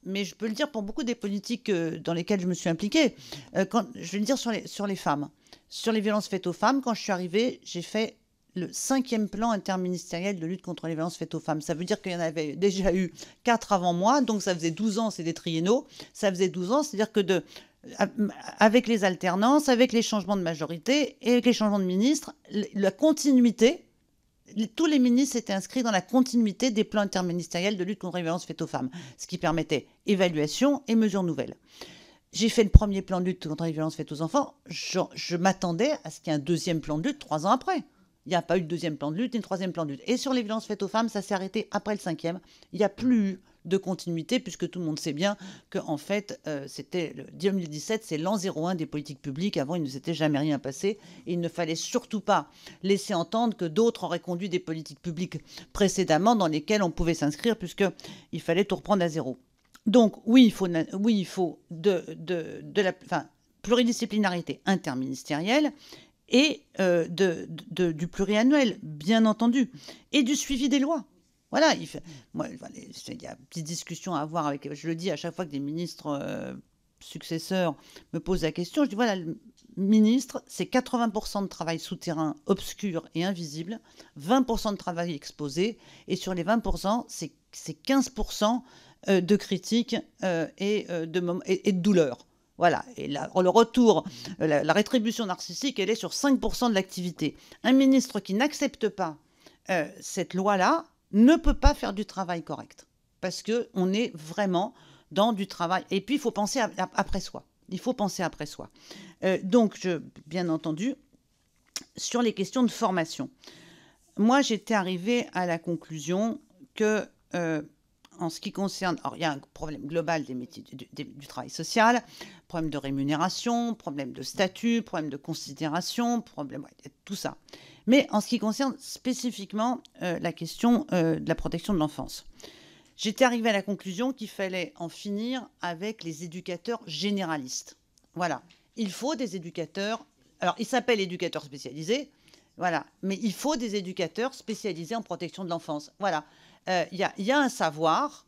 mais je peux le dire pour beaucoup des politiques dans lesquelles je me suis impliquée. Je vais le dire sur les femmes. Sur les violences faites aux femmes, quand je suis arrivée, j'ai fait le 5e plan interministériel de lutte contre les violences faites aux femmes. Ça veut dire qu'il y en avait déjà eu 4 avant moi, donc ça faisait 12 ans, c'est des triennaux. Ça faisait 12 ans, c'est-à-dire que avec les alternances, avec les changements de majorité et avec les changements de ministres, la continuité, tous les ministres étaient inscrits dans la continuité des plans interministériels de lutte contre les violences faites aux femmes, ce qui permettait évaluation et mesures nouvelles. J'ai fait le premier plan de lutte contre les violences faites aux enfants. Je m'attendais à ce qu'il y ait un 2e plan de lutte 3 ans après. Il n'y a pas eu de 2e plan de lutte et un 3e plan de lutte. Et sur les violences faites aux femmes, ça s'est arrêté après le 5e. Il n'y a plus eu de continuité, puisque tout le monde sait bien qu'en fait, c'était 2017, c'est l'an 01 des politiques publiques. Avant, il ne s'était jamais rien passé. Et il ne fallait surtout pas laisser entendre que d'autres auraient conduit des politiques publiques précédemment dans lesquelles on pouvait s'inscrire, puisqu'il fallait tout reprendre à zéro. Donc, oui, il faut de la pluridisciplinarité interministérielle et du pluriannuel, bien entendu, et du suivi des lois. Voilà, il y a une petite discussion à avoir avec, je le dis à chaque fois que des ministres successeurs me posent la question, je dis voilà, le ministre, c'est 80% de travail souterrain, obscur et invisible, 20% de travail exposé, et sur les 20%, c'est 15% de critiques et de douleur. Voilà, et le retour, la rétribution narcissique, elle est sur 5% de l'activité. Un ministre qui n'accepte pas cette loi-là ne peut pas faire du travail correct, parce qu'on est vraiment dans du travail. Et puis, il faut penser après soi. Il faut penser après soi. Donc, bien entendu, sur les questions de formation, moi, j'étais arrivée à la conclusion que, en ce qui concerne... Alors, il y a un problème global des métiers du travail social, problème de rémunération, problème de statut, problème de considération, tout ça. Mais en ce qui concerne spécifiquement la question de la protection de l'enfance, j'étais arrivée à la conclusion qu'il fallait en finir avec les éducateurs généralistes. Voilà. Il faut des éducateurs... Alors, ils s'appellent éducateurs spécialisés, voilà. Mais il faut des éducateurs spécialisés en protection de l'enfance. Voilà. Il y a un savoir,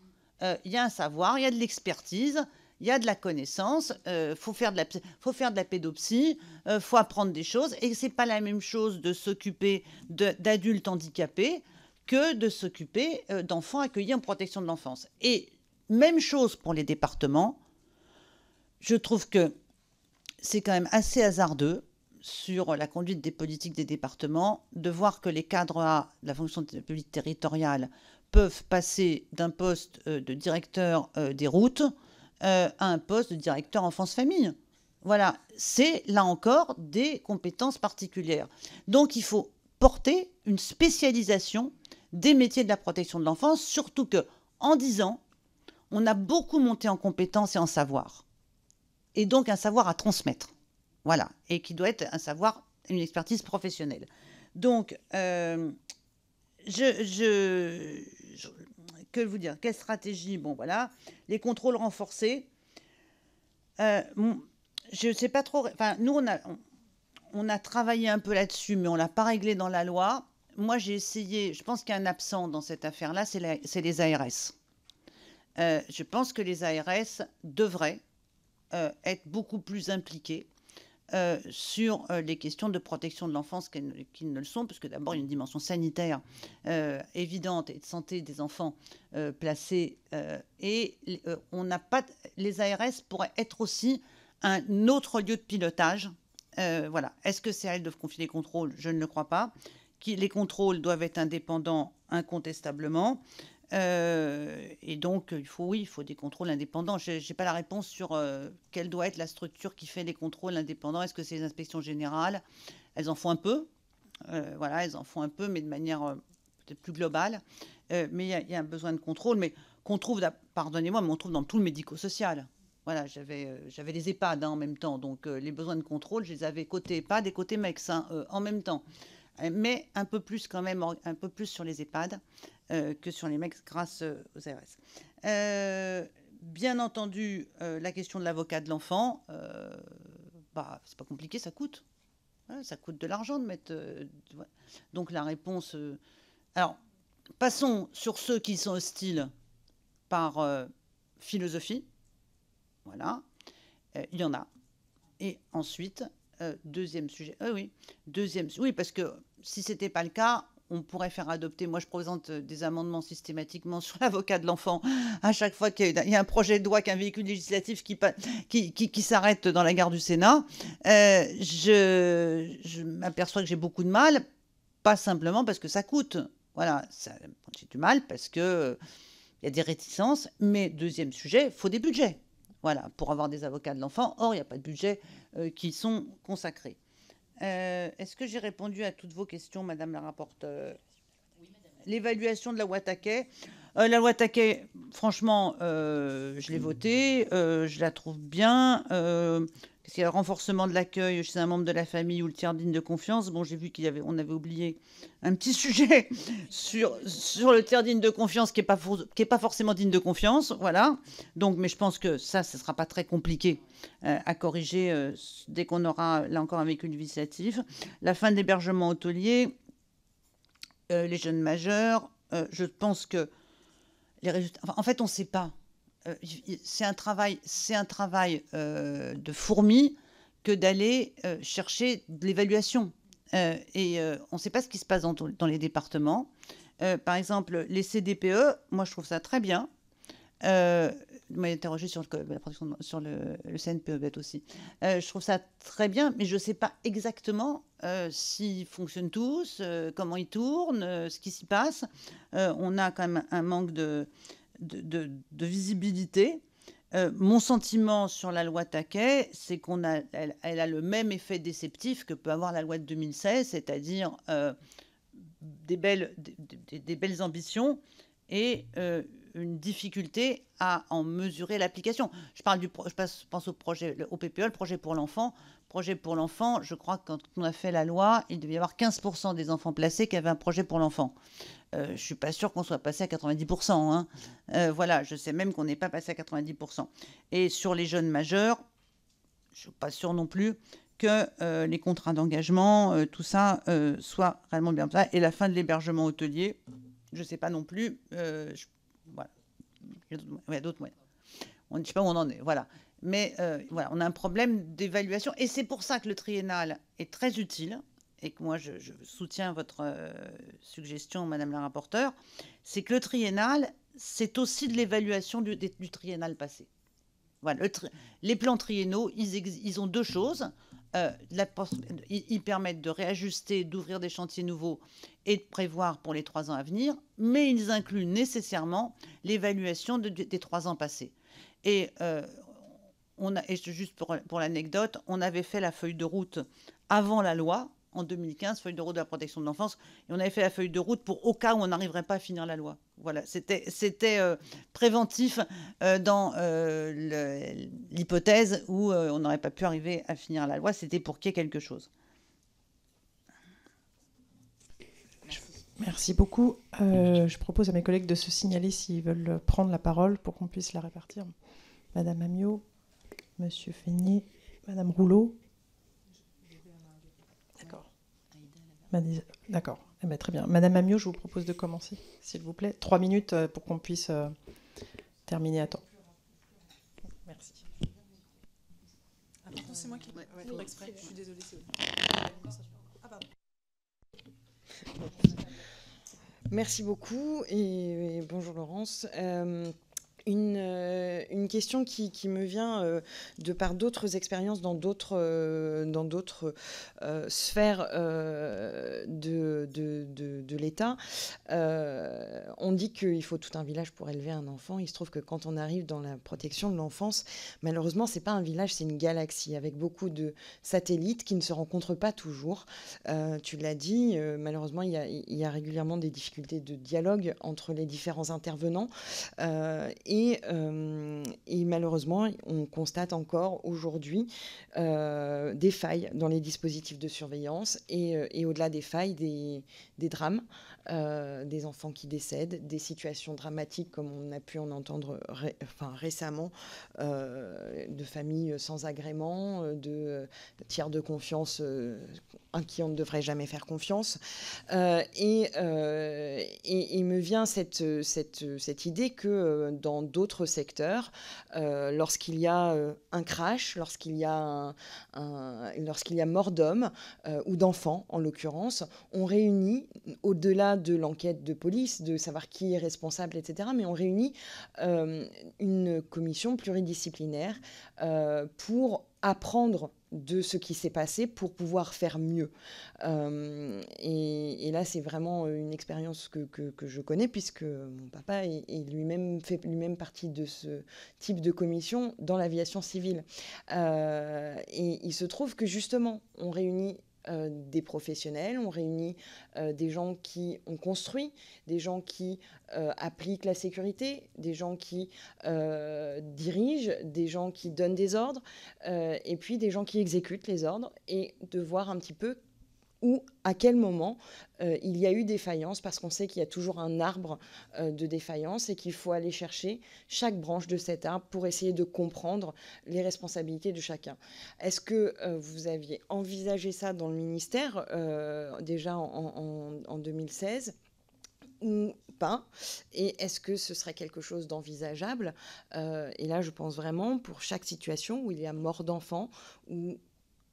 il y a de l'expertise, il y a de la connaissance, faut faire de la pédopsie, faut apprendre des choses. Et c'est pas la même chose de s'occuper d'adultes handicapés que de s'occuper d'enfants accueillis en protection de l'enfance. Et même chose pour les départements. Je trouve que c'est quand même assez hasardeux sur la conduite des politiques des départements de voir que les cadres A de la fonction publique territoriale peuvent passer d'un poste de directeur des routes à un poste de directeur enfance-famille. Voilà, c'est là encore des compétences particulières. Donc il faut porter une spécialisation des métiers de la protection de l'enfance, surtout que en 10 ans, on a beaucoup monté en compétences et en savoir. Et donc un savoir à transmettre. Voilà, et qui doit être un savoir, une expertise professionnelle. Donc, que vous dire? Quelle stratégie? Bon, voilà. Les contrôles renforcés. Je ne sais pas trop... Enfin, nous, on a travaillé un peu là-dessus, mais on ne l'a pas réglé dans la loi. Moi, j'ai essayé... Je pense qu'il y a un absent dans cette affaire-là, c'est les ARS. Je pense que les ARS devraient être beaucoup plus impliqués sur les questions de protection de l'enfance qu'ils ne le sont, parce que d'abord, il y a une dimension sanitaire évidente et de santé des enfants placés. On n'a pas... Les ARS pourraient être aussi un autre lieu de pilotage. Voilà. Est-ce que c'est à elles de confier les contrôles? Je ne le crois pas. Les contrôles doivent être indépendants incontestablement. Et donc, il faut des contrôles indépendants. Je n'ai pas la réponse sur quelle doit être la structure qui fait les contrôles indépendants. Est-ce que c'est les inspections générales? Elles en font un peu. Voilà, elles en font un peu, mais de manière peut-être plus globale. Mais il y a un besoin de contrôle, mais qu'on trouve, pardonnez-moi, mais on trouve dans tout le médico-social. Voilà, j'avais les EHPAD en même temps, donc les besoins de contrôle, je les avais côté EHPAD et côté MEX en même temps. Mais un peu plus quand même, un peu plus sur les EHPAD que sur les MEX grâce aux ARS. Bien entendu, la question de l'avocat de l'enfant, c'est pas compliqué, ça coûte. Voilà, ça coûte de l'argent de mettre... Donc la réponse... Alors, passons sur ceux qui sont hostiles par philosophie. Voilà, il y en a. Et ensuite, deuxième sujet. Oui, parce que si ce n'était pas le cas, on pourrait faire adopter. Moi, je présente des amendements systématiquement sur l'avocat de l'enfant à chaque fois qu'il y a un projet de loi, qu'un véhicule législatif qui s'arrête dans la gare du Sénat. Je m'aperçois que j'ai beaucoup de mal, pas simplement parce que ça coûte. Voilà, j'ai du mal parce que il y a des réticences. Mais deuxième sujet, il faut des budgets. Voilà, pour avoir des avocats de l'enfant. Or, il n'y a pas de budget qui sont consacrés. Est-ce que j'ai répondu à toutes vos questions, Madame la rapporteure? Oui, madame. L'évaluation de la loi Taquet. La loi Taquet, franchement, je l'ai votée. Je la trouve bien. Parce qu'il y a le renforcement de l'accueil chez un membre de la famille ou le tiers digne de confiance. Bon, j'ai vu qu'on avait oublié un petit sujet sur le tiers digne de confiance qui est pas forcément digne de confiance. Voilà. Donc, mais je pense que ça, ce ne sera pas très compliqué à corriger dès qu'on aura, là encore, un véhicule législatif. La fin de l'hébergement hôtelier, les jeunes majeurs, je pense que les résultats... Enfin, en fait, on ne sait pas. C'est un travail de fourmi que d'aller chercher de l'évaluation. Et on ne sait pas ce qui se passe dans les départements. Par exemple, les CDPE, moi je trouve ça très bien. Vous m'avez interrogé sur la protection sur le CNPE aussi. Je trouve ça très bien, mais je ne sais pas exactement s'ils fonctionnent tous, comment ils tournent, ce qui s'y passe. On a quand même un manque de visibilité. Mon sentiment sur la loi Taquet, c'est elle a le même effet déceptif que peut avoir la loi de 2016, c'est-à-dire des belles ambitions et une difficulté à en mesurer l'application. Je pense au projet, au PPE, le projet pour l'enfant. Projet pour l'enfant, je crois que quand on a fait la loi, il devait y avoir 15% des enfants placés qui avaient un projet pour l'enfant. Je ne suis pas sûre qu'on soit passé à 90%. Hein. Voilà, je sais même qu'on n'est pas passé à 90%. Et sur les jeunes majeurs, je ne suis pas sûre non plus que les contrats d'engagement, tout ça, soit réellement bien ça. Et la fin de l'hébergement hôtelier, je ne sais pas non plus. Voilà. Il y a d'autres moyens. Je ne sais pas où on en est. Voilà. Mais voilà, on a un problème d'évaluation. Et c'est pour ça que le triennal est très utile. Et que moi, je soutiens votre suggestion, Madame la rapporteure, c'est que le triennal, c'est aussi de l'évaluation du triennal passé. Voilà, les plans triennaux, ils ont deux choses. Ils permettent de réajuster, d'ouvrir des chantiers nouveaux et de prévoir pour les 3 ans à venir, mais ils incluent nécessairement l'évaluation des 3 ans passés. Et juste pour l'anecdote, on avait fait la feuille de route avant la loi, en 2015, feuille de route de la protection de l'enfance, et on avait fait la feuille de route pour au cas où on n'arriverait pas à finir la loi. Voilà, c'était préventif dans l'hypothèse où on n'aurait pas pu arriver à finir la loi. C'était pour qu'il y ait quelque chose. Merci beaucoup. Je propose à mes collègues de se signaler s'ils veulent prendre la parole pour qu'on puisse la répartir. Madame Amiot, Monsieur Feignet, Madame Rouleau. D'accord. Eh bien, très bien. Madame Amiot, je vous propose de commencer, s'il vous plaît. 3 minutes pour qu'on puisse terminer à temps. Merci. Ah, pardon, c'est moi qui fais exprès. Je suis désolée. Ah, pardon. Merci beaucoup et bonjour Laurence. Une question qui me vient de par d'autres expériences dans d'autres sphères de l'État. On dit qu'il faut tout un village pour élever un enfant. Il se trouve que quand on arrive dans la protection de l'enfance, malheureusement, c'est pas un village, c'est une galaxie avec beaucoup de satellites qui ne se rencontrent pas toujours. Tu l'as dit, malheureusement, il y a régulièrement des difficultés de dialogue entre les différents intervenants. Et malheureusement, on constate encore aujourd'hui des failles dans les dispositifs de surveillance et au-delà des failles, des drames, des enfants qui décèdent, des situations dramatiques comme on a pu en entendre récemment, de familles sans agrément, de tiers de confiance à qui on ne devrait jamais faire confiance. Et me vient cette idée que dans d'autres secteurs, lorsqu'il y a un crash, lorsqu'il y a mort d'hommes ou d'enfants en l'occurrence, on réunit, au-delà de l'enquête de police, de savoir qui est responsable, etc., mais on réunit une commission pluridisciplinaire pour apprendre de ce qui s'est passé pour pouvoir faire mieux. Et là, c'est vraiment une expérience que je connais, puisque mon papa fait lui-même partie de ce type de commission dans l'aviation civile. Et il se trouve que justement, on réunit des professionnels, on réunit des gens qui ont construit, des gens qui appliquent la sécurité, des gens qui dirigent, des gens qui donnent des ordres, et puis des gens qui exécutent les ordres, et de voir un petit peu où, à quel moment il y a eu défaillance, parce qu'on sait qu'il y a toujours un arbre de défaillance et qu'il faut aller chercher chaque branche de cet arbre pour essayer de comprendre les responsabilités de chacun. Est-ce que vous aviez envisagé ça dans le ministère déjà en 2016 ou pas? Et est-ce que ce serait quelque chose d'envisageable? Et là, je pense vraiment pour chaque situation où il y a mort d'enfant ou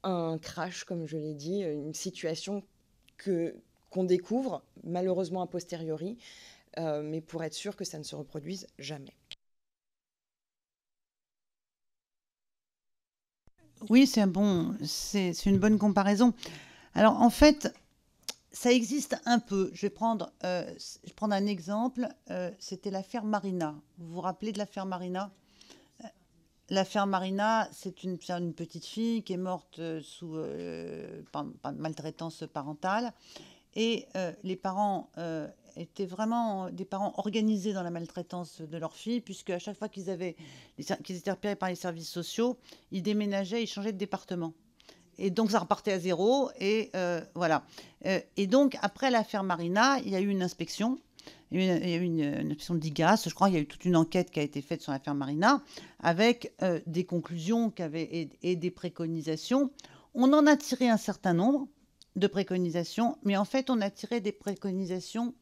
un crash, comme je l'ai dit, une situation qu'on découvre, malheureusement a posteriori, mais pour être sûr que ça ne se reproduise jamais. Oui, c'est une bonne comparaison. Alors, en fait, ça existe un peu. Je vais prendre un exemple. C'était l'affaire Marina. Vous vous rappelez de l'affaire Marina ? L'affaire Marina, c'est une petite fille qui est morte par maltraitance parentale. Et les parents étaient vraiment des parents organisés dans la maltraitance de leur fille, puisque à chaque fois qu'ils étaient repérés par les services sociaux, ils déménageaient, ils changeaient de département. Et donc, ça repartait à zéro. Et voilà. Et donc, après l'affaire Marina, il y a eu une inspection. Il y a eu une inspection de l'IGAS, je crois. Il y a eu toute une enquête qui a été faite sur l'affaire Marina, avec des conclusions et des préconisations. On en a tiré un certain nombre de préconisations, mais en fait, on a tiré des préconisations,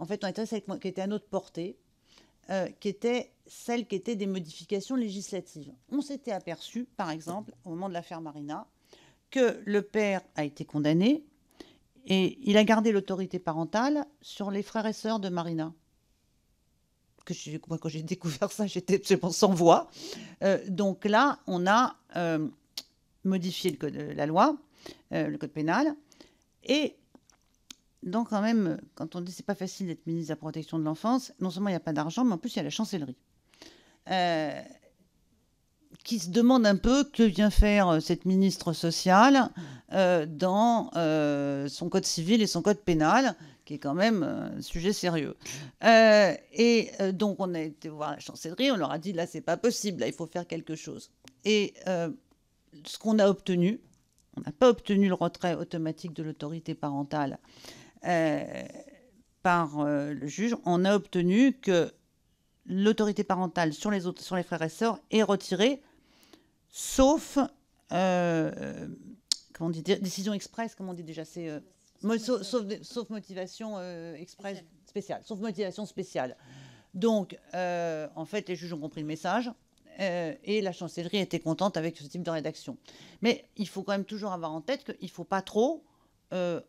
celles qui étaient à notre portée, qui étaient celles qui étaient des modifications législatives. On s'était aperçu, par exemple, au moment de l'affaire Marina, que le père a été condamné et il a gardé l'autorité parentale sur les frères et sœurs de Marina. Moi, quand j'ai découvert ça, j'étais absolument sans voix. Donc là, on a modifié la loi, le code pénal. Et donc, quand même, quand on dit que ce n'est pas facile d'être ministre de la protection de l'enfance, non seulement il n'y a pas d'argent, mais en plus, il y a la chancellerie. Qui se demande un peu que vient faire cette ministre sociale dans son code civil et son code pénal, qui est quand même un sujet sérieux. Donc, on a été voir la chancellerie, on leur a dit, là, c'est pas possible, là, il faut faire quelque chose. Et ce qu'on a obtenu, on n'a pas obtenu le retrait automatique de l'autorité parentale par le juge, on a obtenu que l'autorité parentale sur les frères et sœurs est retirée, sauf comment on dit, décision express, comme on dit déjà, c'est sauf motivation express spéciale, sauf motivation spéciale. Donc, en fait, les juges ont compris le message et la chancellerie était contente avec ce type de rédaction. Mais il faut quand même toujours avoir en tête qu'il ne faut pas trop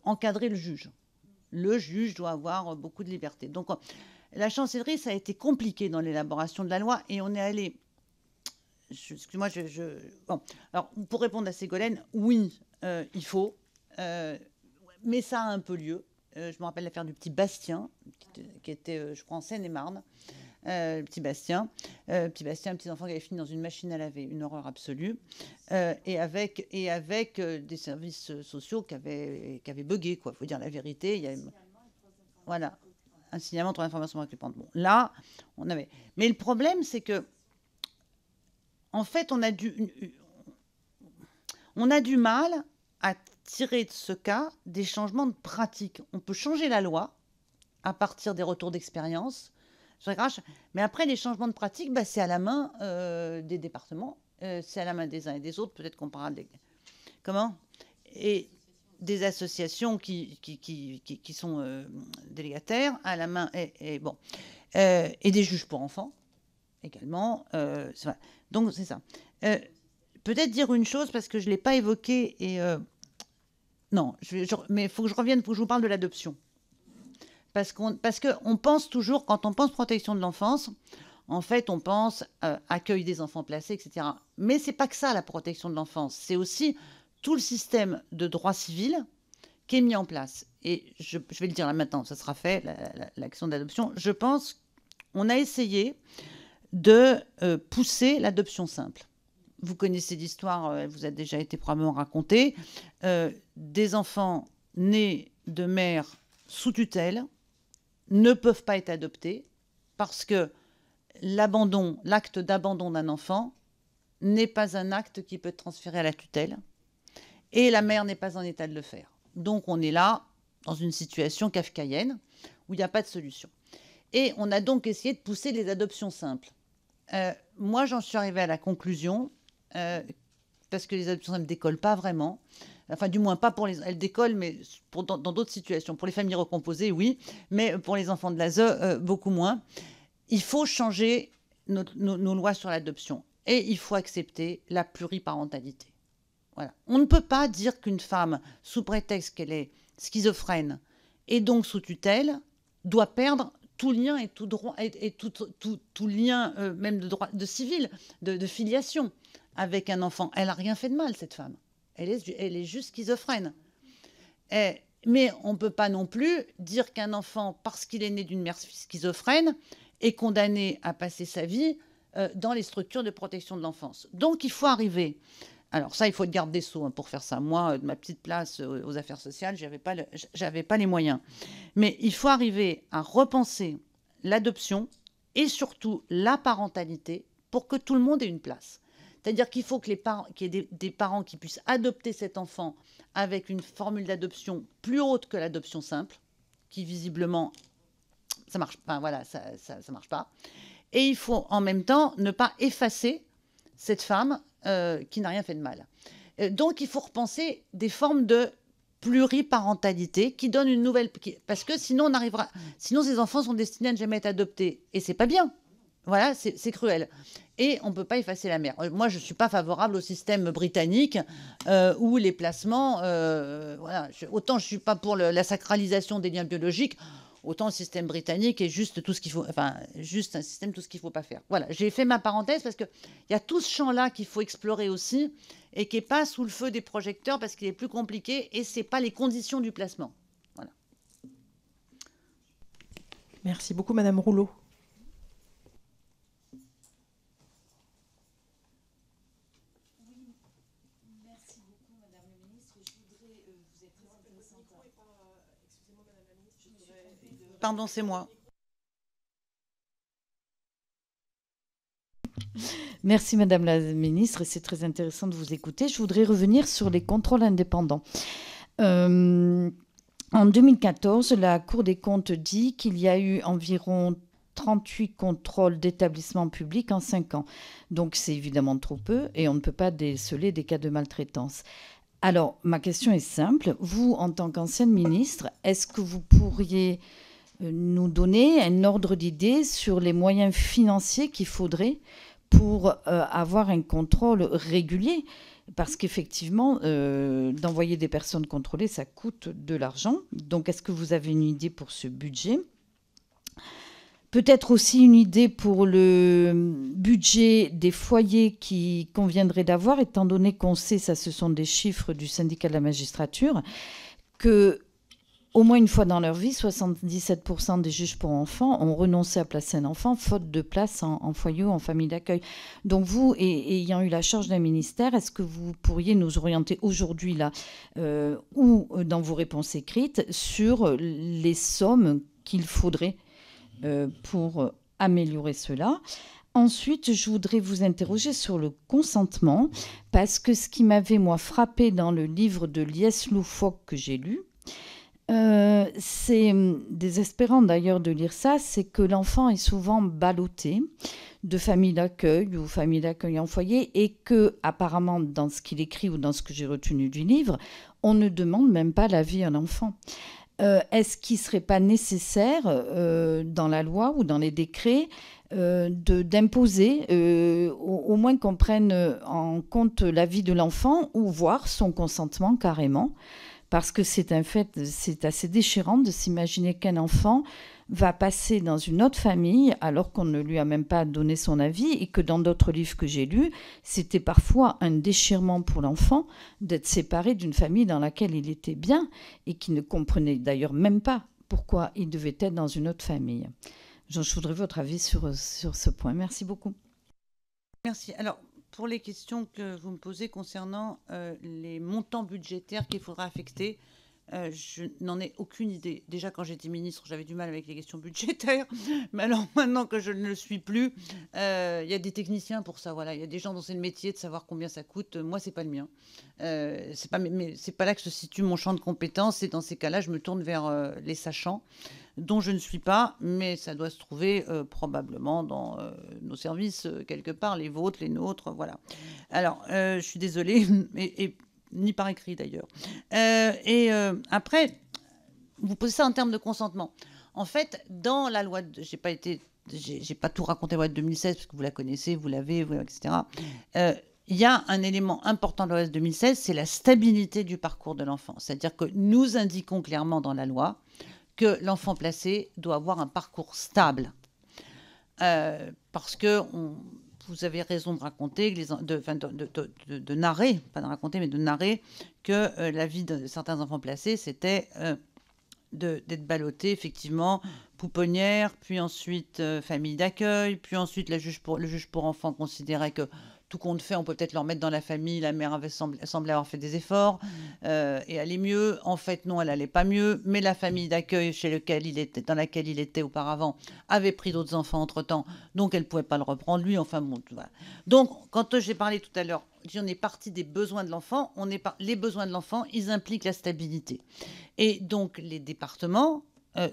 encadrer le juge. Le juge doit avoir beaucoup de liberté. Donc, la chancellerie, ça a été compliqué dans l'élaboration de la loi et on est allé... Excuse-moi, bon. Alors, pour répondre à Ségolène, oui, il faut, mais ça a un peu lieu. Je me rappelle l'affaire du petit Bastien, qui était, je crois, en Seine-et-Marne. Le petit Bastien, un petit enfant qui avait fini dans une machine à laver, une horreur absolue, et avec des services sociaux qui avaient bugué, quoi. Il faut dire la vérité. Il y a, voilà, un signalement pour l'information préoccupante. Bon, là, on avait. Mais le problème, c'est que, en fait, on a du mal à tirer de ce cas des changements de pratique. On peut changer la loi à partir des retours d'expérience. Mais après, les changements de pratique, bah, c'est à la main des départements, c'est à la main des uns et des autres. Peut-être qu'on parlera des... Comment ? Et des associations qui sont délégataires, à la main, et bon. Et des juges pour enfants, également. Donc, c'est ça. Peut-être dire une chose, parce que je ne l'ai pas évoqué, et... non, mais il faut que je revienne, faut que je vous parle de l'adoption. Parce qu'on pense toujours, quand on pense protection de l'enfance, en fait, on pense accueil des enfants placés, etc. Mais ce n'est pas que ça, la protection de l'enfance. C'est aussi tout le système de droit civil qui est mis en place. Et je vais le dire là maintenant, ça sera fait, l'action d'adoption. Je pense qu'on a essayé de pousser l'adoption simple. Vous connaissez l'histoire, elle vous a déjà été probablement racontée. Des enfants nés de mères sous tutelle ne peuvent pas être adoptés parce que l'acte d'abandon d'un enfant n'est pas un acte qui peut être transféré à la tutelle et la mère n'est pas en état de le faire. Donc on est là dans une situation kafkaïenne où il n'y a pas de solution. Et on a donc essayé de pousser les adoptions simples. Moi, j'en suis arrivée à la conclusion, parce que les adoptions simples ne décollent pas vraiment. Enfin, du moins, pas pour les... Elles décollent, mais dans d'autres situations. Pour les familles recomposées, oui, mais pour les enfants de l'ASE, beaucoup moins. Il faut changer nos lois sur l'adoption. Et il faut accepter la pluriparentalité. Voilà. On ne peut pas dire qu'une femme, sous prétexte qu'elle est schizophrène et donc sous tutelle, doit perdre tout lien et tout droit, et tout lien même de droit, de civil, de filiation avec un enfant. Elle n'a rien fait de mal, cette femme. Elle est juste schizophrène. Mais on ne peut pas non plus dire qu'un enfant, parce qu'il est né d'une mère schizophrène, est condamné à passer sa vie dans les structures de protection de l'enfance. Donc il faut arriver... Alors ça, il faut être garde des Sceaux pour faire ça. Moi, de ma petite place aux affaires sociales, j'avais pas les moyens. Mais il faut arriver à repenser l'adoption et surtout la parentalité pour que tout le monde ait une place. C'est-à-dire qu'il faut que qu'il y ait des parents qui puissent adopter cet enfant avec une formule d'adoption plus haute que l'adoption simple, qui visiblement, ça marche pas. Voilà, ça marche pas. Et il faut en même temps ne pas effacer cette femme qui n'a rien fait de mal. Donc il faut repenser des formes de pluriparentalité qui donnent une nouvelle... Parce que sinon ces enfants sont destinés à ne jamais être adoptés. Et c'est pas bien. Voilà, c'est cruel. Et on ne peut pas effacer la mère. Moi, je ne suis pas favorable au système britannique où les placements... autant je ne suis pas pour la sacralisation des liens biologiques, autant le système britannique est juste tout ce qu'il faut... Enfin, juste un système, tout ce qu'il ne faut pas faire. Voilà, j'ai fait ma parenthèse parce qu'il y a tout ce champ-là qu'il faut explorer aussi et qui n'est pas sous le feu des projecteurs parce qu'il est plus compliqué et ce n'est pas les conditions du placement. Voilà. Merci beaucoup, Madame Rouleau. Pardon, c'est moi. Merci Madame la Ministre, et c'est très intéressant de vous écouter. Je voudrais revenir sur les contrôles indépendants. En 2014, la Cour des comptes dit qu'il y a eu environ 38 contrôles d'établissements publics en 5 ans. Donc c'est évidemment trop peu et on ne peut pas déceler des cas de maltraitance. Alors, ma question est simple. Vous, en tant qu'ancienne ministre, est-ce que vous pourriez nous donner un ordre d'idée sur les moyens financiers qu'il faudrait pour avoir un contrôle régulier? Parce qu'effectivement, d'envoyer des personnes contrôlées, ça coûte de l'argent. Donc, est-ce que vous avez une idée pour ce budget ? Peut-être aussi une idée pour le budget des foyers qu'il conviendrait d'avoir, étant donné qu'on sait, ça ce sont des chiffres du syndicat de la magistrature, que au moins une fois dans leur vie, 77% des juges pour enfants ont renoncé à placer un enfant faute de place en foyer ou en famille d'accueil. Donc vous, ayant eu la charge d'un ministère, est-ce que vous pourriez nous orienter aujourd'hui là, ou dans vos réponses écrites, sur les sommes qu'il faudrait pour améliorer cela? Ensuite, je voudrais vous interroger sur le consentement, parce que ce qui m'avait, moi, frappé dans le livre de Lies Loufoque que j'ai lu, c'est désespérant d'ailleurs de lire ça, c'est que l'enfant est souvent ballotté de famille d'accueil ou famille d'accueil en foyer, et que, apparemment, dans ce qu'il écrit ou dans ce que j'ai retenu du livre, on ne demande même pas l'avis à l'enfant. Est-ce qu'il ne serait pas nécessaire, dans la loi ou dans les décrets, d'imposer, au moins qu'on prenne en compte l'avis de l'enfant, ou voire son consentement carrément? Parce que c'est un fait, c'est assez déchirant de s'imaginer qu'un enfant va passer dans une autre famille alors qu'on ne lui a même pas donné son avis, et que dans d'autres livres que j'ai lus, c'était parfois un déchirement pour l'enfant d'être séparé d'une famille dans laquelle il était bien et qui ne comprenait d'ailleurs même pas pourquoi il devait être dans une autre famille. Je voudrais votre avis sur ce point. Merci beaucoup. Merci. Alors, pour les questions que vous me posez concernant les montants budgétaires qu'il faudra affecter, je n'en ai aucune idée. Déjà, quand j'étais ministre, j'avais du mal avec les questions budgétaires. Mais alors, maintenant que je ne le suis plus, il y a des techniciens pour ça. Voilà, il y a des gens dont c'est le métier de savoir combien ça coûte. Moi, c'est pas le mien. C'est pas là que se situe mon champ de compétences. Et dans ces cas-là, je me tourne vers les sachants, dont je ne suis pas, mais ça doit se trouver probablement dans nos services quelque part, les vôtres, les nôtres, voilà. Alors, je suis désolée, et ni par écrit d'ailleurs. Après, vous posez ça en termes de consentement. En fait, dans la loi, j'ai pas tout raconté la loi de 2016 parce que vous la connaissez, vous l'avez, etc. Il y a un élément important de la loi de 2016, c'est la stabilité du parcours de l'enfant. C'est-à-dire que nous indiquons clairement dans la loi que l'enfant placé doit avoir un parcours stable. Parce que vous avez raison de raconter, de narrer, pas de raconter, mais de narrer que la vie de certains enfants placés, c'était d'être ballotté, effectivement, pouponnière, puis ensuite famille d'accueil, puis ensuite le juge pour enfants considérait que tout compte fait, on peut peut-être leur mettre dans la famille. La mère semblait avoir fait des efforts et allait mieux. En fait, non, elle allait pas mieux. Mais la famille d'accueil dans laquelle il était auparavant avait pris d'autres enfants entre-temps. Donc, elle ne pouvait pas le reprendre, lui. Enfin, bon, voilà. Donc, quand j'ai parlé tout à l'heure, on est parti des besoins de l'enfant. Les besoins de l'enfant, ils impliquent la stabilité. Et donc, les départements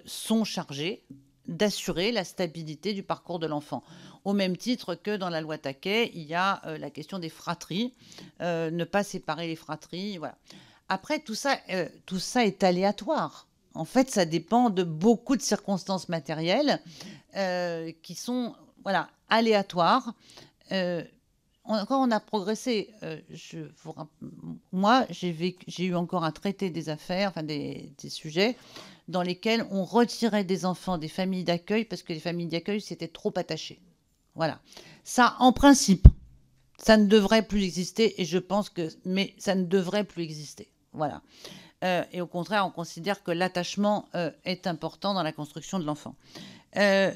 sont chargés d'assurer la stabilité du parcours de l'enfant. Au même titre que dans la loi Taquet, il y a la question des fratries, ne pas séparer les fratries. Voilà. Après, tout ça est aléatoire. En fait, ça dépend de beaucoup de circonstances matérielles qui sont aléatoires. Encore, on a progressé. Moi, j'ai eu encore à traiter des affaires, des sujets dans lesquels on retirait des enfants des familles d'accueil parce que les familles d'accueil s'étaient trop attachées. Voilà. Ça, en principe, ça ne devrait plus exister, et je pense que... Mais ça ne devrait plus exister. Voilà. Et au contraire, on considère que l'attachement est important dans la construction de l'enfant. Mais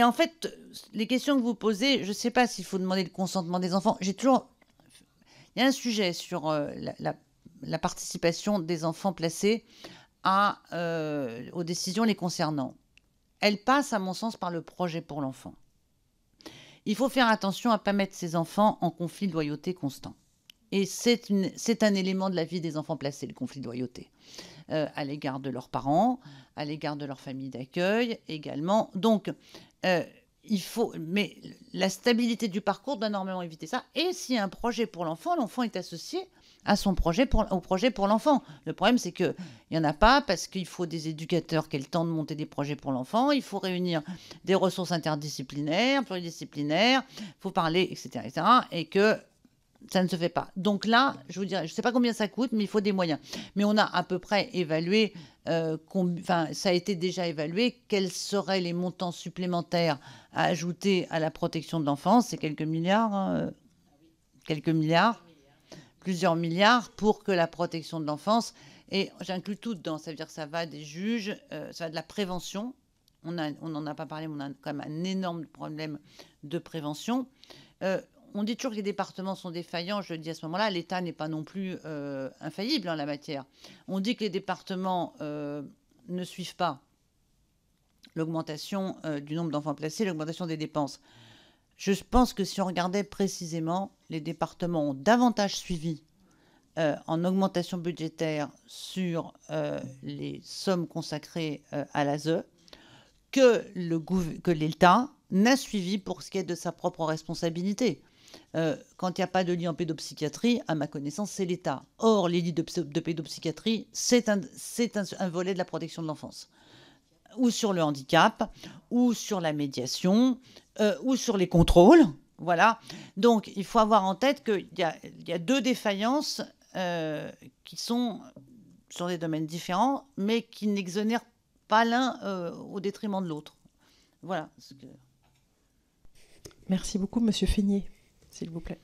en fait, les questions que vous posez, je ne sais pas s'il faut demander le consentement des enfants. Il y a un sujet sur la participation des enfants placés aux décisions les concernant. Elle passe, à mon sens, par le projet pour l'enfant. Il faut faire attention à ne pas mettre ces enfants en conflit de loyauté constant. Et c'est un élément de la vie des enfants placés, le conflit de loyauté, à l'égard de leurs parents, à l'égard de leur famille d'accueil également. Donc, mais la stabilité du parcours doit normalement éviter ça. Et s'il y a un projet pour l'enfant, l'enfant est associé à au projet pour l'enfant. Le problème, c'est qu'il n'y en a pas parce qu'il faut des éducateurs qui aient le temps de monter des projets pour l'enfant. Il faut réunir des ressources interdisciplinaires, pluridisciplinaires. Il faut parler, etc., etc. Et que Ça ne se fait pas. Donc là, je vous dirais, je ne sais pas combien ça coûte, mais il faut des moyens. Mais on a à peu près évalué, ça a été déjà évalué, quels seraient les montants supplémentaires à ajouter à la protection de l'enfance. C'est quelques milliards, plusieurs milliards pour que la protection de l'enfance, et j'inclus tout dedans, ça veut dire que ça va des juges, ça va de la prévention. On n'en a pas parlé, mais on a quand même un énorme problème de prévention. On dit toujours que les départements sont défaillants. Je le dis à ce moment-là, l'État n'est pas non plus infaillible en la matière. On dit que les départements ne suivent pas l'augmentation du nombre d'enfants placés, l'augmentation des dépenses. Je pense que si on regardait précisément, les départements ont davantage suivi en augmentation budgétaire sur les sommes consacrées à l'ASE que l'État n'a suivi pour ce qui est de sa propre responsabilité. Quand il n'y a pas de lit en pédopsychiatrie, à ma connaissance, c'est l'État. Or, les lits de pédopsychiatrie, c'est un volet de la protection de l'enfance. Ou sur le handicap, ou sur la médiation, ou sur les contrôles. Voilà. Donc, il faut avoir en tête qu'il y a deux défaillances qui sont sur des domaines différents, mais qui n'exonèrent pas l'un au détriment de l'autre. Voilà. Merci beaucoup, Monsieur Feignet, s'il vous plaît.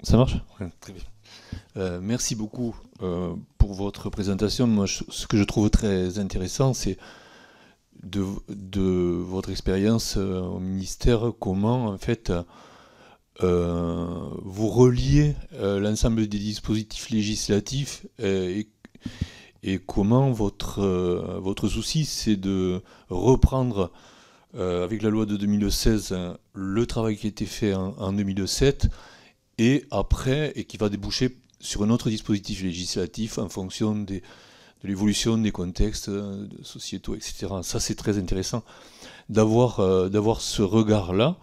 Ça marche ? Ouais, très bien. Merci beaucoup pour votre présentation. Moi, ce que je trouve très intéressant, c'est de votre expérience au ministère, comment, en fait, vous reliez l'ensemble des dispositifs législatifs et comment votre souci, c'est de reprendre, avec la loi de 2016, le travail qui a été fait en 2007, et qui va déboucher sur un autre dispositif législatif en fonction de l'évolution des contextes sociétaux, etc. Ça, c'est très intéressant d'avoir ce regard-là,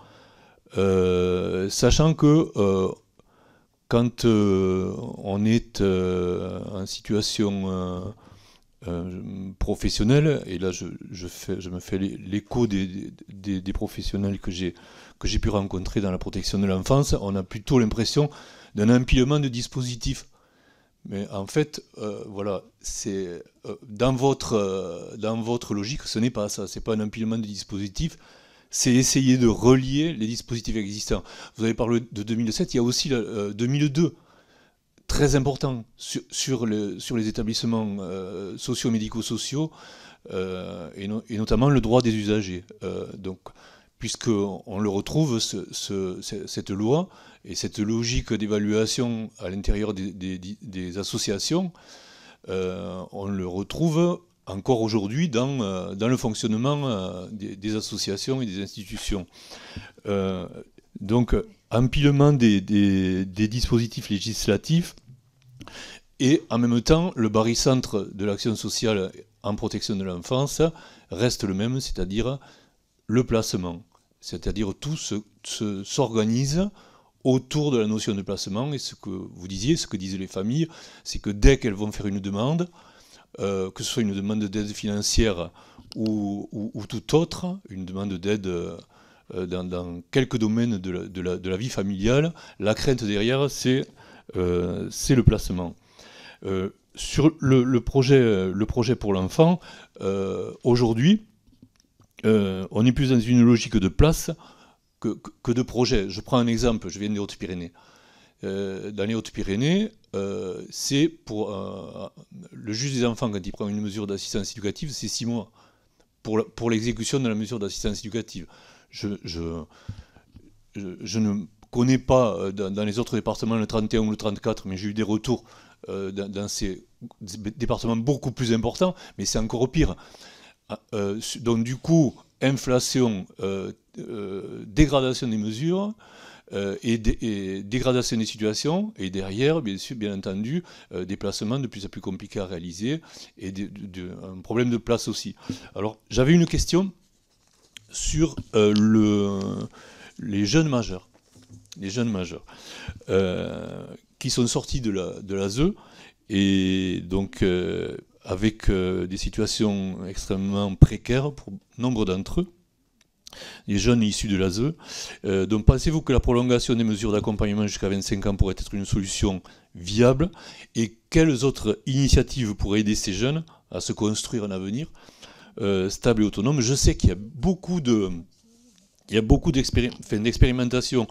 sachant que quand on est en situation professionnelle, et là je me fais l'écho des professionnels que j'ai pu rencontrer dans la protection de l'enfance, on a plutôt l'impression d'un empilement de dispositifs. Mais en fait, voilà, c'est dans votre logique, ce n'est pas ça. C'est pas un empilement de dispositifs. C'est essayer de relier les dispositifs existants. Vous avez parlé de 2007, il y a aussi 2002, très important, sur les établissements sociaux, médico-sociaux, et notamment le droit des usagers. Donc, puisqu'on le retrouve, cette loi, et cette logique d'évaluation à l'intérieur des associations, on le retrouve encore aujourd'hui dans le fonctionnement des associations et des institutions. Donc, empilement des dispositifs législatifs, et en même temps, le barycentre de l'action sociale en protection de l'enfance reste le même, c'est-à-dire le placement. C'est-à-dire tout s'organise autour de la notion de placement, et ce que vous disiez, ce que disent les familles, c'est que dès qu'elles vont faire une demande, que ce soit une demande d'aide financière ou toute autre, une demande d'aide dans quelques domaines de la vie familiale, la crainte derrière, c'est le placement. Sur le projet pour l'enfant, aujourd'hui, on est plus dans une logique de place que de projet. Je prends un exemple, je viens des Hautes-Pyrénées. Dans les Hautes-Pyrénées, c'est pour le juge des enfants, quand il prend une mesure d'assistance éducative, c'est 6 mois pour l'exécution de la mesure d'assistance éducative. Je ne connais pas dans les autres départements le 31 ou le 34, mais j'ai eu des retours dans ces départements beaucoup plus importants, mais c'est encore pire. Donc du coup, inflation, dégradation des mesures, et dégradation des situations, et derrière, bien entendu, des placements de plus en plus compliqués à réaliser, et un problème de place aussi. Alors, j'avais une question sur les jeunes majeurs. Les jeunes majeurs qui sont sortis de l'ASE, et donc avec des situations extrêmement précaires pour nombre d'entre eux, jeunes issus de l'ASE. Donc pensez-vous que la prolongation des mesures d'accompagnement jusqu'à 25 ans pourrait être une solution viable? Et quelles autres initiatives pourraient aider ces jeunes à se construire un avenir stable et autonome? Je sais qu'il y a beaucoup d'expérimentations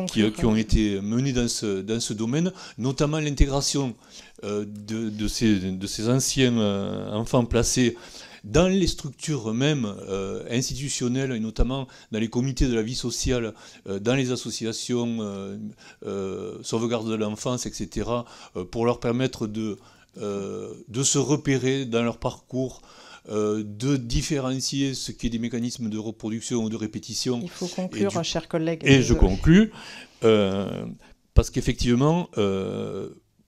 qui ont été menées dans ce domaine, notamment l'intégration de ces anciens enfants placés dans les structures même institutionnelles, et notamment dans les comités de la vie sociale, dans les associations sauvegarde de l'enfance, etc., pour leur permettre de se repérer dans leur parcours, de différencier ce qui est des mécanismes de reproduction ou de répétition. Il faut conclure, chers collègues. Et je conclus, parce qu'effectivement,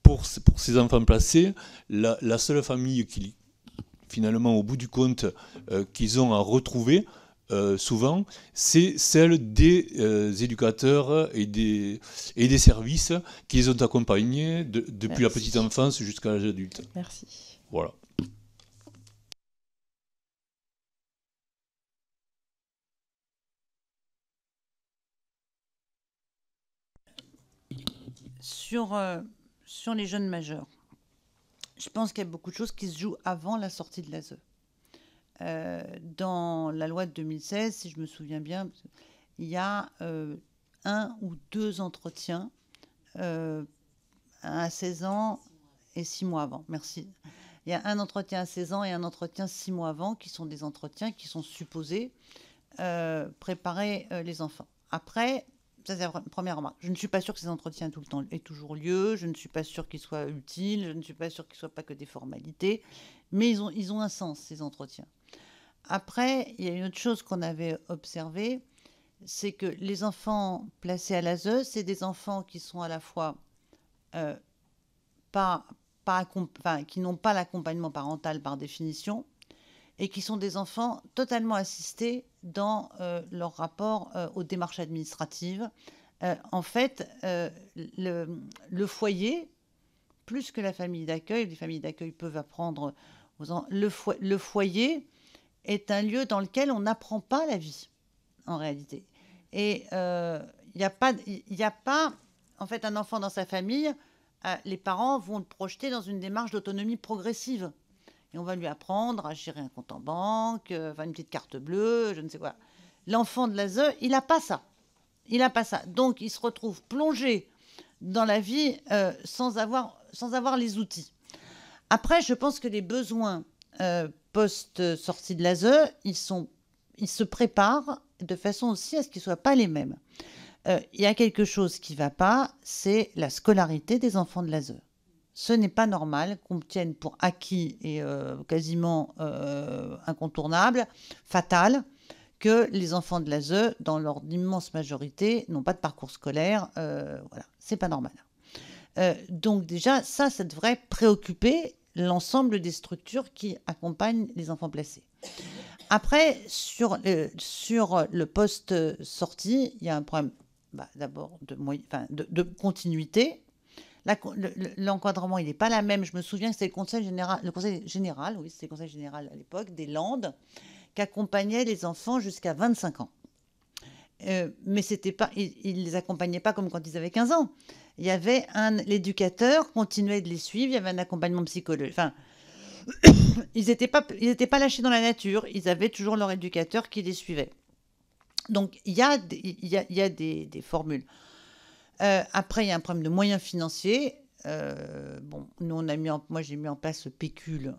pour ces enfants placés, la seule famille qui, finalement, au bout du compte, qu'ils ont à retrouver, souvent, c'est celle des éducateurs et des services qui les ont accompagnés depuis la petite enfance jusqu'à l'âge adulte. Merci. Voilà. Sur les jeunes majeurs, je pense qu'il y a beaucoup de choses qui se jouent avant la sortie de l'ASE. Dans la loi de 2016, si je me souviens bien, il y a 1 ou 2 entretiens à 16 ans et 6 mois avant. Merci. Il y a un entretien à 16 ans et un entretien 6 mois avant, qui sont des entretiens qui sont supposés préparer les enfants. Après, ça c'est la première remarque. Je ne suis pas sûre que ces entretiens tout le temps aient toujours lieu. Je ne suis pas sûre qu'ils soient utiles. Je ne suis pas sûre qu'ils ne soient pas que des formalités. Mais ils ont un sens, ces entretiens. Après, il y a une autre chose qu'on avait observée, c'est que les enfants placés à l'ASE, c'est des enfants qui sont à la fois qui n'ont pas l'accompagnement parental par définition, et qui sont des enfants totalement assistés dans leur rapport aux démarches administratives. En fait, le foyer, plus que la famille d'accueil, les familles d'accueil peuvent apprendre aux enfants, le foyer est un lieu dans lequel on n'apprend pas la vie, en réalité. Et il n'y a pas, en fait, un enfant dans sa famille, les parents vont le projeter dans une démarche d'autonomie progressive. Et on va lui apprendre à gérer un compte en banque, une petite carte bleue, je ne sais quoi. L'enfant de l'ASE, il n'a pas ça. Il n'a pas ça. Donc, il se retrouve plongé dans la vie sans avoir les outils. Après, je pense que les besoins post-sortie de l'ASE, ils se préparent de façon aussi à ce qu'ils ne soient pas les mêmes. Il y a quelque chose qui ne va pas, c'est la scolarité des enfants de l'ASE. Ce n'est pas normal qu'on tienne pour acquis et quasiment incontournable, fatal, que les enfants de l'ASE, dans leur immense majorité, n'ont pas de parcours scolaire. Voilà, c'est pas normal. Donc déjà, ça devrait préoccuper l'ensemble des structures qui accompagnent les enfants placés. Après, sur le post-sortie, il y a un problème d'abord de continuité. L'encadrement, il n'est pas la même. Je me souviens que c'était le conseil général à l'époque des Landes qui accompagnait les enfants jusqu'à 25 ans. Mais il ne les accompagnait pas comme quand ils avaient 15 ans. Il y avait l'éducateur continuait de les suivre, il y avait un accompagnement psychologique. Enfin, ils n'étaient pas lâchés dans la nature, ils avaient toujours leur éducateur qui les suivait. Donc, il y a des formules. Après, il y a un problème de moyens financiers. Moi, j'ai mis en place ce pécule,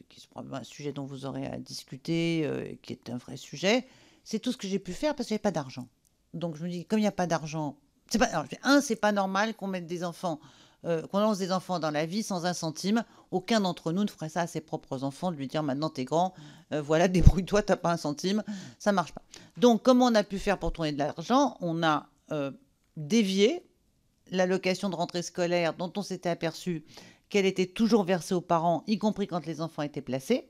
qui est probablement un sujet dont vous aurez à discuter, qui est un vrai sujet. C'est tout ce que j'ai pu faire parce qu'il n'y avait pas d'argent. Donc, je me dis, comme il n'y a pas d'argent, c'est pas normal qu'on mette des enfants, qu'on lance des enfants dans la vie sans un centime. Aucun d'entre nous ne ferait ça à ses propres enfants, de lui dire, maintenant, t'es grand, voilà, débrouille-toi, t'as pas un centime. Ça marche pas. Donc, comment on a pu faire pour tourner de l'argent? On a dévié l'allocation de rentrée scolaire dont on s'était aperçu qu'elle était toujours versée aux parents, y compris quand les enfants étaient placés,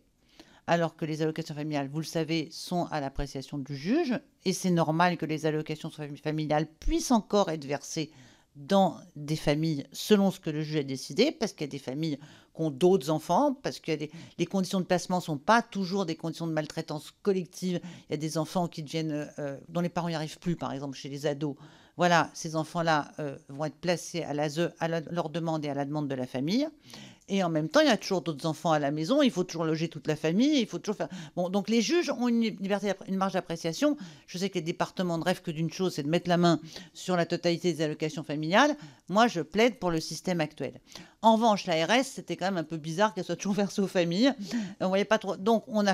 alors que les allocations familiales, vous le savez, sont à l'appréciation du juge, et c'est normal que les allocations familiales puissent encore être versées dans des familles selon ce que le juge a décidé, parce qu'il y a des familles qui ont d'autres enfants, parce que les conditions de placement ne sont pas toujours des conditions de maltraitance collective. Il y a des enfants qui deviennent, dont les parents n'y arrivent plus, par exemple chez les ados. Voilà, ces enfants-là vont être placés à l'ASE à leur demande et à la demande de la famille. Et en même temps, il y a toujours d'autres enfants à la maison, il faut toujours loger toute la famille, il faut toujours faire... Bon, donc les juges ont une liberté, une marge d'appréciation. Je sais que les départements ne rêvent que d'une chose, c'est de mettre la main sur la totalité des allocations familiales. Moi, je plaide pour le système actuel. En revanche, l'ARS, c'était quand même un peu bizarre qu'elle soit toujours versée aux familles. On voyait pas trop... Donc, on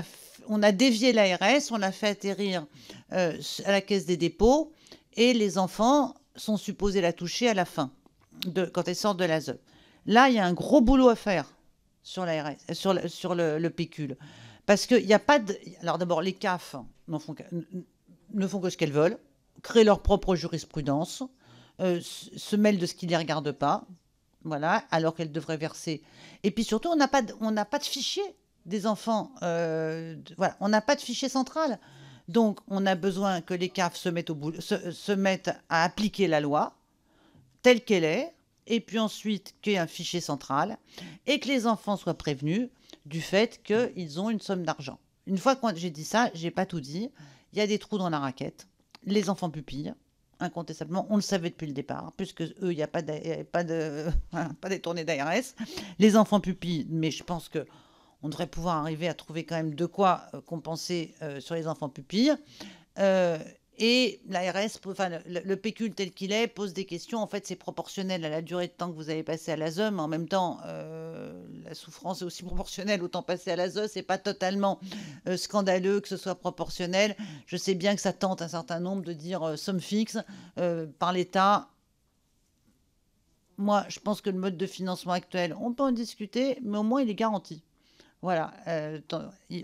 a dévié l'ARS, on l'a fait atterrir à la Caisse des dépôts, et les enfants sont supposés la toucher à la fin, quand elles sortent de l'ASE. Là, il y a un gros boulot à faire sur l'ARS, sur le pécule. Parce qu'il n'y a pas de... Alors d'abord, les CAF ne font que ce qu'elles veulent, créent leur propre jurisprudence, se mêlent de ce qui ne les regarde pas, voilà, alors qu'elles devraient verser. Et puis surtout, on n'a pas de fichier des enfants. Voilà, on n'a pas de fichier central. Donc, on a besoin que les CAF se mettent à appliquer la loi telle qu'elle est, et puis ensuite qu'il y ait un fichier central, et que les enfants soient prévenus du fait qu'ils ont une somme d'argent. Une fois que j'ai dit ça, j'ai pas tout dit. Il y a des trous dans la raquette. Les enfants pupilles, incontestablement, on le savait depuis le départ, puisque eux, il n'y a pas détourné d'ARS. Les enfants pupilles, mais je pense que on devrait pouvoir arriver à trouver quand même de quoi compenser sur les enfants pupilles. Et l'ARS, enfin, le pécule tel qu'il est, pose des questions. En fait, c'est proportionnel à la durée de temps que vous avez passé à l'ASE, mais en même temps, la souffrance est aussi proportionnelle au temps passé à l'ASE. C'est pas totalement scandaleux que ce soit proportionnel. Je sais bien que ça tente un certain nombre de dire somme fixe par l'État. Moi, je pense que le mode de financement actuel, on peut en discuter, mais au moins il est garanti. Voilà,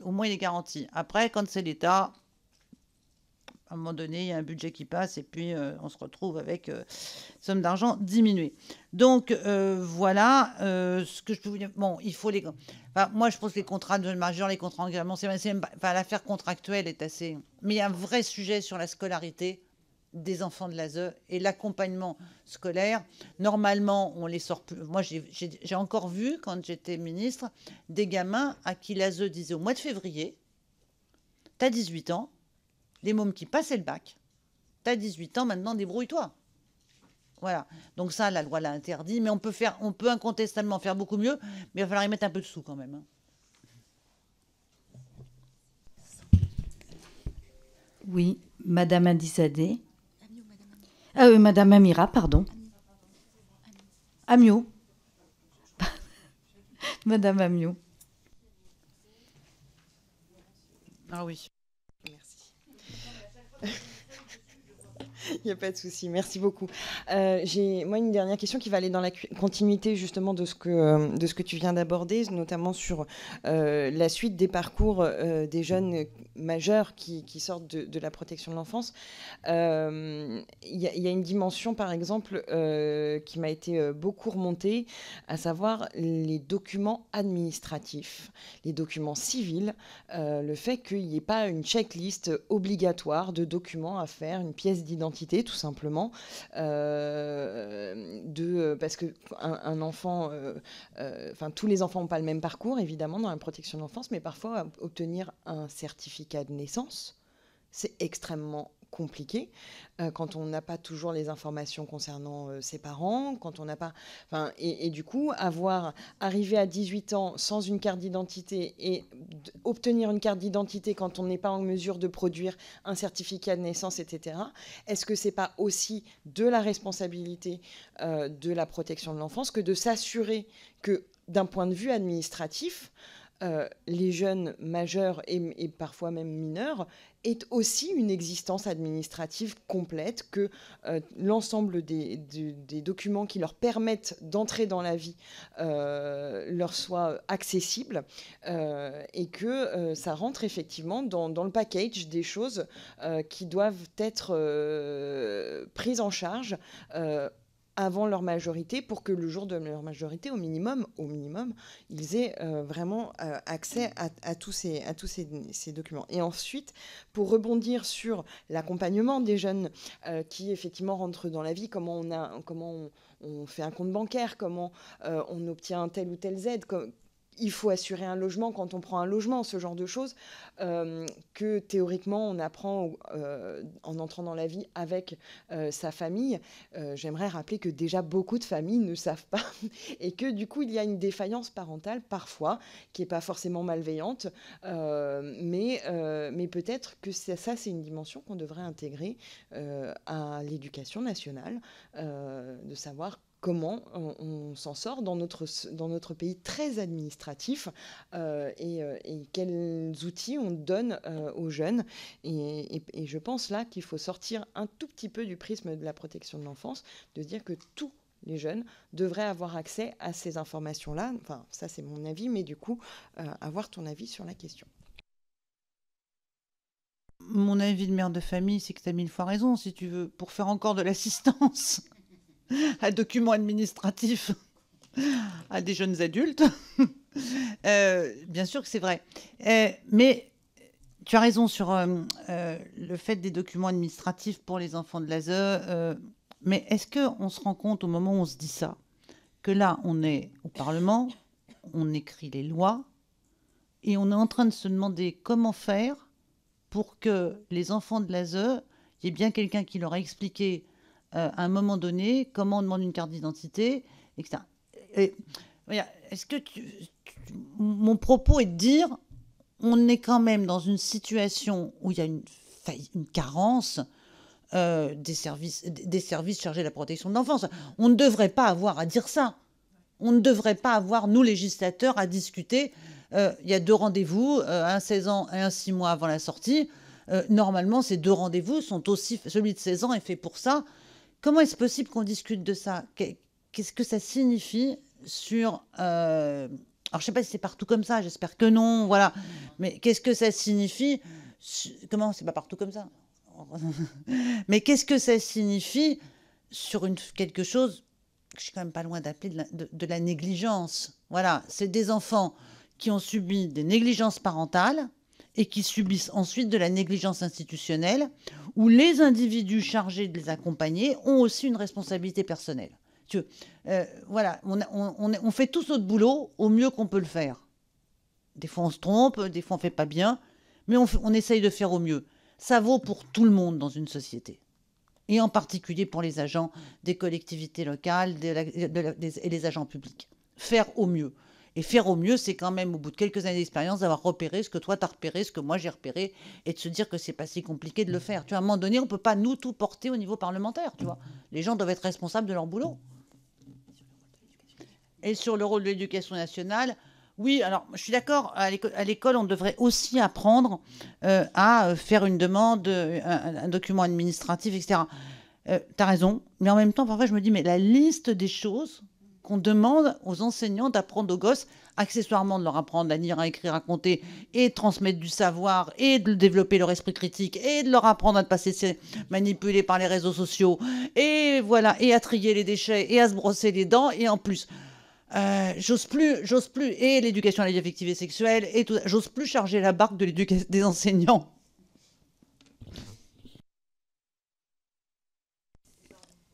au moins il est garanti. Après, quand c'est l'État, à un moment donné, il y a un budget qui passe et puis on se retrouve avec somme d'argent diminuée. Donc voilà ce que je peux vous dire. Bon, il faut les... Enfin, moi, je pense que les contrats de majeur, les contrats d'engagement, c'est même pas... Enfin, l'affaire contractuelle est assez... Mais il y a un vrai sujet sur la scolarité des enfants de l'ASE et l'accompagnement scolaire. Normalement, on les sort plus. Moi, j'ai encore vu, quand j'étais ministre, des gamins à qui l'ASE disait au mois de février, t'as 18 ans, les mômes qui passaient le bac, t'as 18 ans, maintenant débrouille-toi. Voilà. Donc ça, la loi l'a interdit, mais on peut incontestablement faire beaucoup mieux, mais il va falloir y mettre un peu de sous quand même. Oui, Madame Indisadé. Madame Amira, pardon. Amiot. Madame Amiot. Ah oui. Il n'y a pas de souci, merci beaucoup. J'ai moi une dernière question qui va aller dans la continuité justement de ce que tu viens d'aborder, notamment sur la suite des parcours des jeunes majeurs qui sortent de la protection de l'enfance. Il y a une dimension, par exemple, qui m'a été beaucoup remontée, à savoir les documents administratifs, les documents civils, le fait qu'il n'y ait pas une checklist obligatoire de documents à faire, une pièce d'identité tout simplement, parce qu'un enfant, tous les enfants n'ont pas le même parcours évidemment dans la protection de l'enfance, mais parfois obtenir un certificat de naissance, c'est extrêmement compliqué quand on n'a pas toujours les informations concernant ses parents, quand on n'a pas... Et du coup, arriver à 18 ans sans une carte d'identité et obtenir une carte d'identité quand on n'est pas en mesure de produire un certificat de naissance, etc., est-ce que ce n'est pas aussi de la responsabilité de la protection de l'enfance que de s'assurer que, d'un point de vue administratif, les jeunes majeurs et parfois même mineurs aient aussi une existence administrative complète, que l'ensemble des documents qui leur permettent d'entrer dans la vie leur soient accessibles et que ça rentre effectivement dans le package des choses qui doivent être prises en charge avant leur majorité, pour que le jour de leur majorité, au minimum, ils aient vraiment accès à tous ces documents. Et ensuite, pour rebondir sur l'accompagnement des jeunes qui effectivement rentrent dans la vie, comment on fait un compte bancaire, comment on obtient telle ou telle aide, il faut assurer un logement quand on prend un logement, ce genre de choses que théoriquement on apprend en entrant dans la vie avec sa famille. J'aimerais rappeler que déjà beaucoup de familles ne savent pas et que du coup il y a une défaillance parentale parfois qui n'est pas forcément malveillante, mais peut-être que ça c'est une dimension qu'on devrait intégrer à l'éducation nationale, de savoir comment on s'en sort dans notre pays très administratif et quels outils on donne aux jeunes. Et je pense là qu'il faut sortir un tout petit peu du prisme de la protection de l'enfance, de dire que tous les jeunes devraient avoir accès à ces informations-là. Enfin, ça c'est mon avis, mais du coup, avoir ton avis sur la question. Mon avis de mère de famille, c'est que tu as 1000 fois raison, si tu veux, pour faire encore de l'assistance à documents administratifs à des jeunes adultes. Bien sûr que c'est vrai. Mais tu as raison sur le fait des documents administratifs pour les enfants de l'ASE. Mais est-ce qu'on se rend compte au moment où on se dit ça, que là, on est au Parlement, on écrit les lois, et on est en train de se demander comment faire pour que les enfants de l'ASE, il y ait bien quelqu'un qui leur a expliqué à un moment donné comment on demande une carte d'identité, etc. Et, est-ce que mon propos est de dire on est quand même dans une situation où il y a une carence des services chargés de la protection de l'enfance. On ne devrait pas avoir à dire ça. On ne devrait pas avoir, nous, législateurs, à discuter. Il y a 2 rendez-vous, un 16 ans et un 6 mois avant la sortie. Normalement, ces 2 rendez-vous sont aussi... Celui de 16 ans est fait pour ça. Comment est-ce possible qu'on discute de ça? Qu'est-ce que ça signifie sur... Alors, je ne sais pas si c'est partout comme ça, j'espère que non, voilà. Mais qu'est-ce que ça signifie? Comment? C'est pas partout comme ça. Mais qu'est-ce que ça signifie sur quelque chose que je suis quand même pas loin d'appeler de la négligence? Voilà, c'est des enfants qui ont subi des négligences parentales et qui subissent ensuite de la négligence institutionnelle, où les individus chargés de les accompagner ont aussi une responsabilité personnelle. Voilà, on fait tous notre boulot au mieux qu'on peut le faire. Des fois on se trompe, des fois on ne fait pas bien, mais on essaye de faire au mieux. Ça vaut pour tout le monde dans une société, et en particulier pour les agents des collectivités locales et les agents publics. Faire au mieux. Et faire au mieux, c'est quand même, au bout de quelques années d'expérience, d'avoir repéré ce que toi, tu as repéré, ce que moi, j'ai repéré, et de se dire que c'est pas si compliqué de le faire. Tu vois, à un moment donné, on ne peut pas, nous, tout porter au niveau parlementaire. Tu vois. Les gens doivent être responsables de leur boulot. Et sur le rôle de l'éducation nationale, oui, alors, je suis d'accord, à l'école, on devrait aussi apprendre à faire une demande, un document administratif, etc. Tu as raison, mais en même temps, parfois, je me dis, mais la liste des choses qu'on demande aux enseignants d'apprendre aux gosses, accessoirement de leur apprendre à lire, à écrire, à compter, et de transmettre du savoir, et de développer leur esprit critique, et de leur apprendre à ne pas se laisser manipuler par les réseaux sociaux, et voilà, et à trier les déchets, et à se brosser les dents, et en plus, j'ose plus, et l'éducation à la vie affective et sexuelle, et tout, j'ose plus charger la barque des enseignants.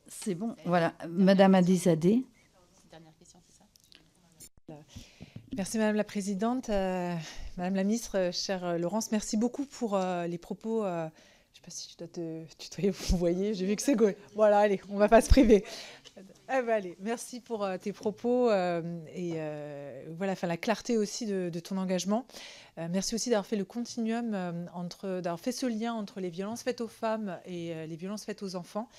C'est bon, voilà. Madame Adizadeh. Merci Madame la Présidente. Madame la Ministre, chère Laurence, merci beaucoup pour les propos. Je ne sais pas si je dois te tutoyer, vous voyez, j'ai vu que c'est good. Voilà, allez, on ne va pas se priver. Eh ben, allez, merci pour tes propos et voilà, enfin, la clarté aussi de ton engagement. Merci aussi d'avoir fait le continuum, d'avoir fait ce lien entre les violences faites aux femmes et les violences faites aux enfants.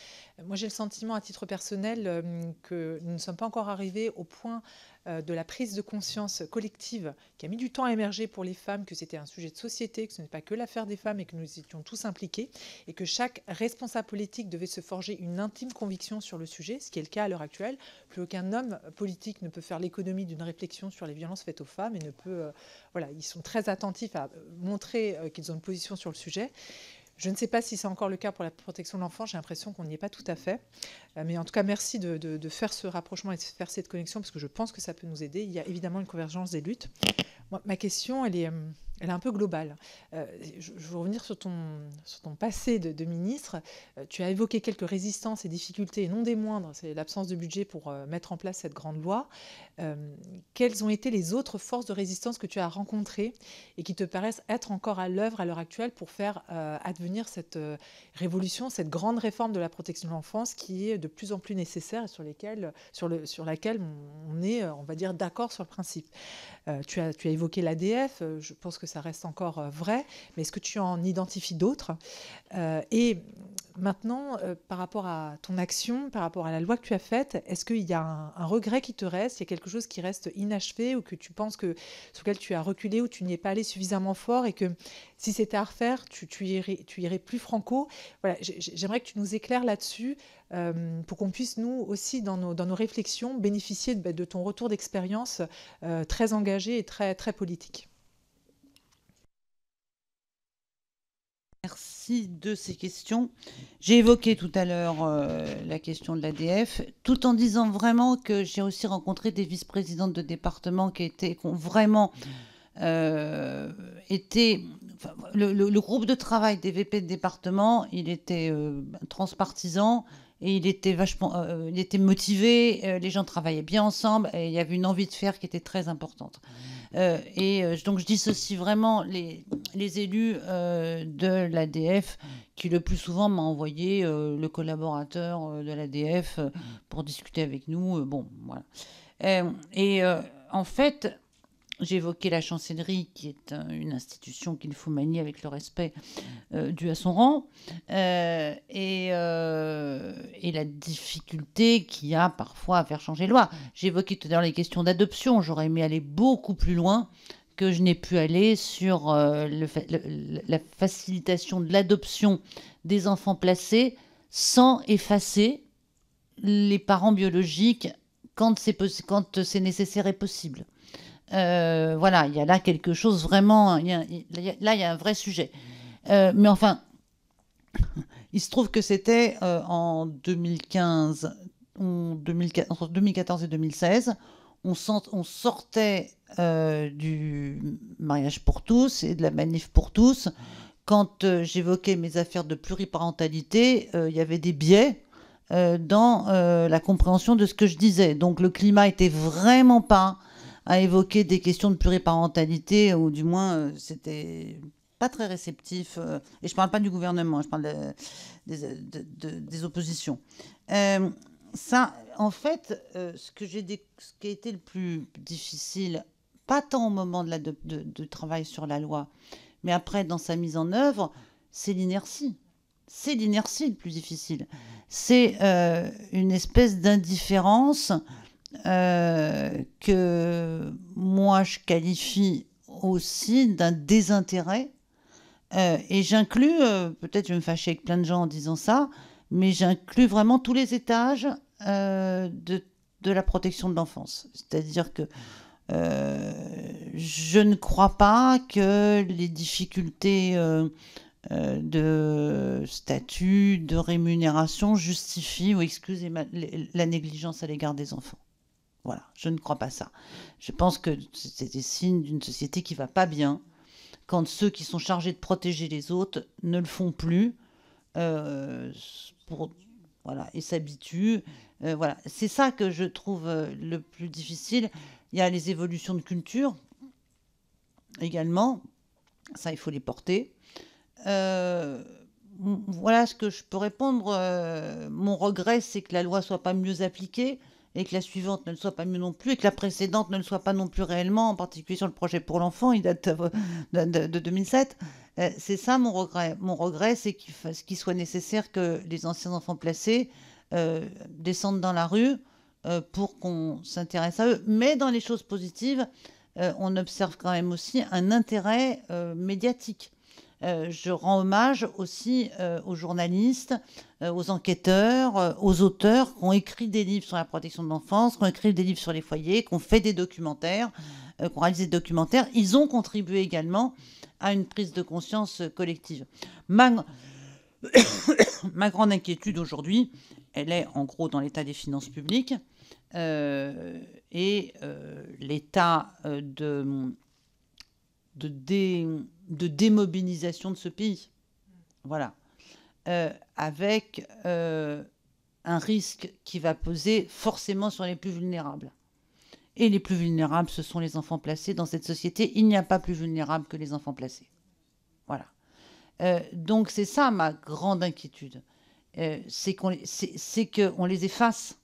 Moi, j'ai le sentiment, à titre personnel, que nous ne sommes pas encore arrivés au point de la prise de conscience collective qui a mis du temps à émerger pour les femmes, que c'était un sujet de société, que ce n'est pas que l'affaire des femmes et que nous étions tous impliqués, et que chaque responsable politique devait se forger une intime conviction sur le sujet, ce qui est le cas à l'heure actuelle. Plus aucun homme politique ne peut faire l'économie d'une réflexion sur les violences faites aux femmes et ne peut... voilà, ils sont très attentifs à montrer qu'ils ont une position sur le sujet. Je ne sais pas si c'est encore le cas pour la protection de l'enfant, j'ai l'impression qu'on n'y est pas tout à fait. Mais en tout cas, merci de faire ce rapprochement et de faire cette connexion, parce que je pense que ça peut nous aider. Il y a évidemment une convergence des luttes. Moi, ma question, elle est un peu globale. Je veux revenir sur ton passé de ministre. Tu as évoqué quelques résistances et difficultés, et non des moindres, c'est l'absence de budget pour mettre en place cette grande loi. Quelles ont été les autres forces de résistance que tu as rencontrées et qui te paraissent être encore à l'œuvre à l'heure actuelle pour faire advenir cette révolution, cette grande réforme de la protection de l'enfance qui est de plus en plus nécessaire et sur laquelle on est, on va dire, d'accord sur le principe. Tu as évoqué l'ADF, je pense que ça reste encore vrai, mais est-ce que tu en identifies d'autres? Et maintenant, par rapport à ton action, par rapport à la loi que tu as faite, est-ce qu'il y a un regret qui te reste? Il y a quelque chose qui reste inachevé ou que tu penses sur lequel tu as reculé ou tu n'y es pas allé suffisamment fort et que si c'était à refaire, tu irais plus franco? Voilà, j'aimerais que tu nous éclaires là-dessus pour qu'on puisse, nous aussi, dans nos réflexions, bénéficier de ton retour d'expérience très engagé et très, très politique. Merci de ces questions. J'ai évoqué tout à l'heure la question de l'ADF, tout en disant vraiment que j'ai aussi rencontré des vice-présidentes de département qui ont vraiment été... Enfin, le groupe de travail des VP de département, il était transpartisan et il était il était motivé, les gens travaillaient bien ensemble et il y avait une envie de faire qui était très importante. Donc je dissocie vraiment les élus de l'ADF qui le plus souvent m'a envoyé le collaborateur de l'ADF pour discuter avec nous. Bon, voilà. En fait, j'ai évoqué la chancellerie, qui est une institution qu'il faut manier avec le respect dû à son rang, et la difficulté qu'il y a parfois à faire changer loi. J'ai évoqué tout à l'heure les questions d'adoption. J'aurais aimé aller beaucoup plus loin que je n'ai pu aller sur la facilitation de l'adoption des enfants placés sans effacer les parents biologiques quand c'est nécessaire et possible. Voilà, il y a là quelque chose vraiment... il y a un vrai sujet. Mais enfin, il se trouve que c'était en 2015, entre 2014 et 2016, on sortait du mariage pour tous et de la manif pour tous. Quand j'évoquais mes affaires de pluriparentalité, il y avait des biais dans la compréhension de ce que je disais. Donc le climat était vraiment pas à évoquer des questions de pluriparentalité, ou du moins c'était pas très réceptif. Et je parle pas du gouvernement, je parle des oppositions. Ça, en fait, ce qui a été le plus difficile, pas tant au moment de travail sur la loi, mais après dans sa mise en œuvre, c'est l'inertie. C'est l'inertie le plus difficile. C'est une espèce d'indifférence que moi je qualifie aussi d'un désintérêt. Et j'inclus, peut-être je vais me fâcher avec plein de gens en disant ça, mais j'inclus vraiment tous les étages de la protection de l'enfance. C'est-à-dire que je ne crois pas que les difficultés de statut, de rémunération justifient ou excusent la négligence à l'égard des enfants. Voilà, je ne crois pas ça. Je pense que c'est des signes d'une société qui ne va pas bien quand ceux qui sont chargés de protéger les autres ne le font plus et s'habituent. Voilà. C'est ça que je trouve le plus difficile. Il y a les évolutions de culture également. Ça, il faut les porter. Voilà ce que je peux répondre. Mon regret, c'est que la loi ne soit pas mieux appliquée et que la suivante ne le soit pas mieux non plus, et que la précédente ne le soit pas non plus réellement, en particulier sur le projet pour l'enfant, il date de 2007. C'est ça mon regret. Mon regret, c'est qu'il soit nécessaire que les anciens enfants placés descendent dans la rue pour qu'on s'intéresse à eux. Mais dans les choses positives, on observe quand même aussi un intérêt médiatique. Je rends hommage aussi aux journalistes, aux enquêteurs, aux auteurs qui ont écrit des livres sur la protection de l'enfance, qui ont écrit des livres sur les foyers, qui ont fait des documentaires. qui ont réalisé des documentaires, ils ont contribué également à une prise de conscience collective. Ma grande inquiétude aujourd'hui, elle est en gros dans l'état des finances publiques et l'état de démobilisation de ce pays. Voilà. Avec un risque qui va peser forcément sur les plus vulnérables. Et les plus vulnérables, ce sont les enfants placés. Dans cette société, il n'y a pas plus vulnérables que les enfants placés. Voilà. Donc c'est ça ma grande inquiétude. C'est qu'on les efface.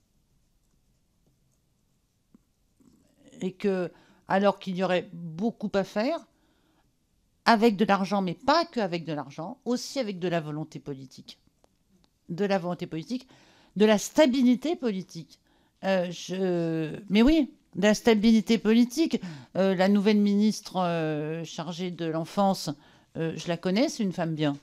Et que, alors qu'il y aurait beaucoup à faire, avec de l'argent, mais pas qu'avec de l'argent, aussi avec de la volonté politique. De la volonté politique, de la stabilité politique. Mais oui, de la stabilité politique. La nouvelle ministre chargée de l'enfance, je la connais, c'est une femme bien.